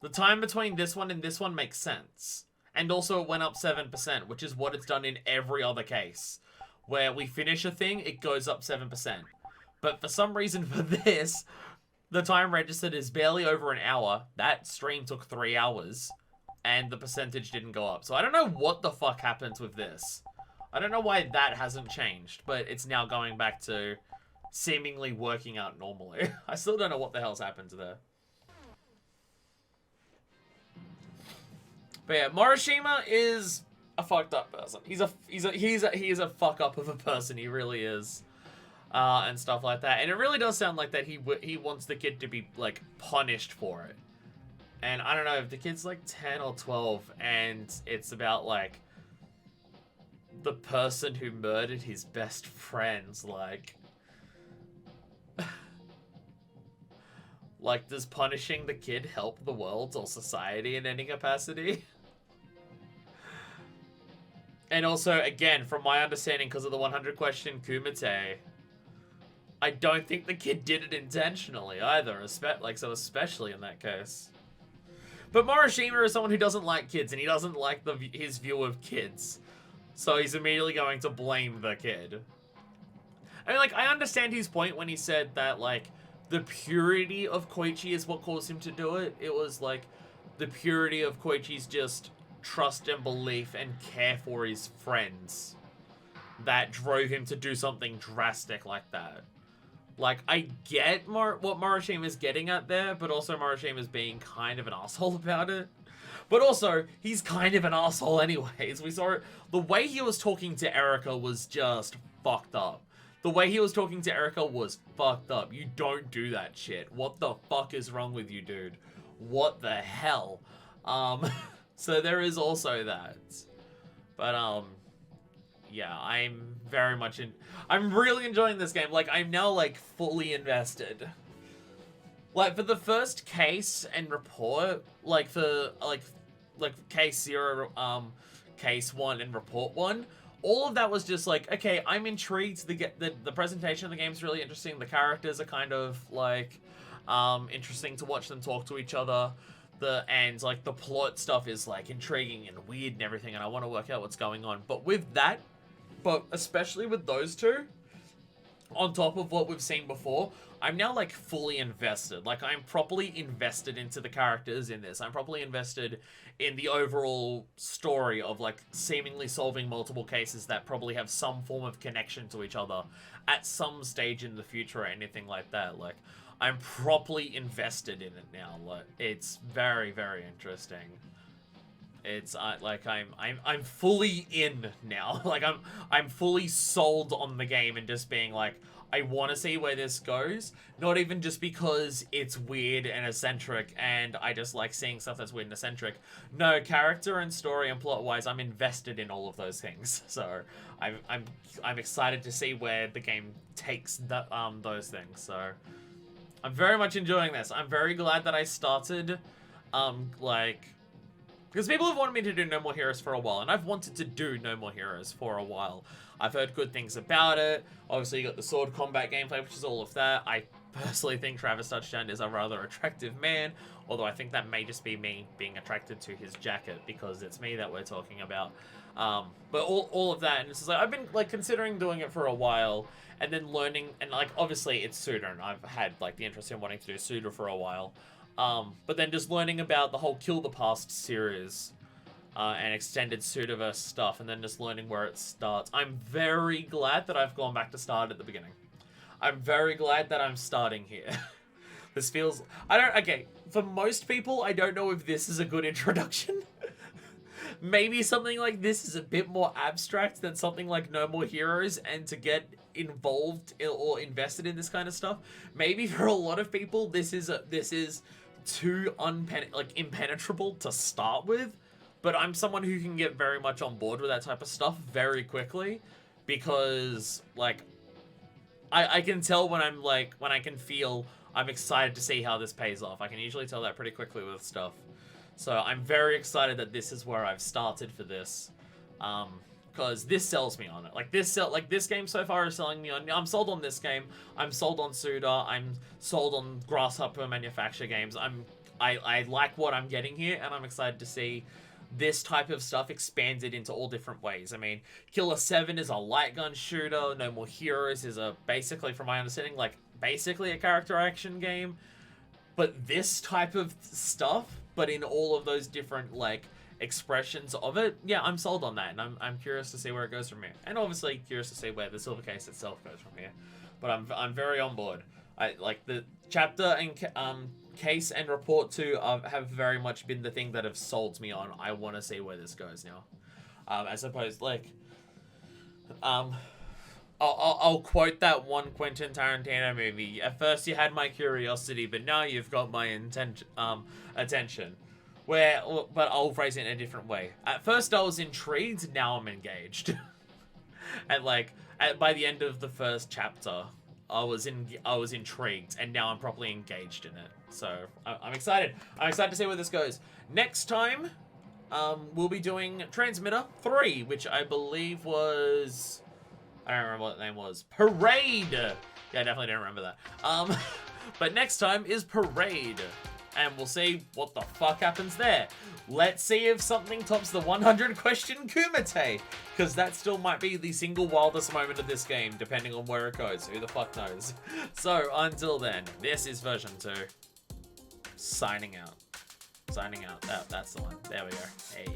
The time between this one and this one makes sense. And also it went up 7%, which is what it's done in every other case. Where we finish a thing, it goes up 7%. But for some reason for this, the time registered is barely over an hour. That stream took 3 hours. And the percentage didn't go up. So I don't know what the fuck happens with this. I don't know why that hasn't changed. But it's now going back to seemingly working out normally. I still don't know what the hell's happened there. But yeah, Morishima is a fucked up person. He is a fuck up of a person. He really is. And stuff like that. And it really does sound like that he wants the kid to be, like, punished for it. And I don't know, if the kid's, like, 10 or 12, and it's about, like, the person who murdered his best friends, like... like, does punishing the kid help the world or society in any capacity? And also, again, from my understanding, because of the 100 question Kumite, I don't think the kid did it intentionally either, especially in that case. But Morishima is someone who doesn't like kids, and he doesn't like his view of kids. So he's immediately going to blame the kid. I mean, like, I understand his point when he said that, like, the purity of Koichi is what caused him to do it. It was, like, the purity of Koichi's just trust and belief and care for his friends that drove him to do something drastic like that. Like, I get what Morishima is getting at there, but also Morishima is being kind of an asshole about it. But also, he's kind of an asshole anyways. We saw it. The way he was talking to Erika was just fucked up. The way he was talking to Erika was fucked up. You don't do that shit. What the fuck is wrong with you, dude? What the hell? So there is also that. But, yeah, I'm very much I'm really enjoying this game. Like, I'm now, like, fully invested. Like, for the first case and report, like, for, like case 0, case 1 and report 1, all of that was just like, okay, I'm intrigued. The presentation of the game's really interesting. The characters are kind of, like, interesting to watch them talk to each other. And, like, the plot stuff is, like, intriguing and weird and everything, and I want to work out what's going on. But with that, especially with those two, on top of what we've seen before, I'm now, like, fully invested. Like, I'm properly invested into the characters in this. I'm properly invested in the overall story of, like, seemingly solving multiple cases that probably have some form of connection to each other at some stage in the future or anything like that. Like, I'm properly invested in it now. Like, it's very, very interesting. It's like I'm fully in now. Like, I'm fully sold on the game and just being like, I want to see where this goes. Not even just because it's weird and eccentric and I just like seeing stuff that's weird and eccentric. No, character and story and plot wise, I'm invested in all of those things. So I'm excited to see where the game takes those things. So I'm very much enjoying this. I'm very glad that I started, because people have wanted me to do No More Heroes for a while, and I've wanted to do No More Heroes for a while. I've heard good things about it. Obviously, you got the sword combat gameplay, which is all of that. I personally think Travis Touchdown is a rather attractive man, although I think that may just be me being attracted to his jacket, because it's me that we're talking about. But all of that, and it's just like, I've been, like, considering doing it for a while, and then learning, and, like, obviously it's Suda, and I've had, like, the interest in wanting to do Suda for a while. But then just learning about the whole Kill the Past series, and extended Sudaverse stuff, and then just learning where it starts. I'm very glad that I've gone back to start at the beginning. I'm very glad that I'm starting here. This feels... Okay, for most people, I don't know if this is a good introduction. Maybe something like this is a bit more abstract than something like No More Heroes, and to get involved or invested in this kind of stuff. Maybe for a lot of people, this is too impenetrable to start with, but I'm someone who can get very much on board with that type of stuff very quickly, because, like, I can tell when I can feel I'm excited to see how this pays off. I can usually tell that pretty quickly with stuff. So I'm very excited that this is where I've started for this, because this sells me on it. Like, this game so far is selling me on. I'm sold on this game. I'm sold on Suda. I'm sold on Grasshopper Manufacture games. I like what I'm getting here, and I'm excited to see this type of stuff expanded into all different ways. I mean, Killer 7 is a light gun shooter. No More Heroes is basically, from my understanding, like, basically a character action game. But this type of stuff, but in all of those different, like, expressions of it, yeah, I'm sold on that, and I'm curious to see where it goes from here. And obviously curious to see where the Silver Case itself goes from here. But I'm very on board. I like the chapter and case and report 2 have very much been the thing that have sold me on. I want to see where this goes now. As opposed, like, I'll quote that one Quentin Tarantino movie. At first you had my curiosity, but now you've got my attention. But I'll phrase it in a different way. At first I was intrigued, now I'm engaged. And, like, by the end of the first chapter, I was intrigued, and now I'm properly engaged in it. So I'm excited. I'm excited to see where this goes. Next time, we'll be doing Transmitter 3, which I believe was... I don't remember what the name was. Parade! Yeah, I definitely don't remember that. But next time is Parade. And we'll see what the fuck happens there. Let's see if something tops the 100 question Kumite. Because that still might be the single wildest moment of this game, depending on where it goes. Who the fuck knows? So, until then, this is version 2. Signing out. Signing out. Oh, that's the one. There we go. Hey.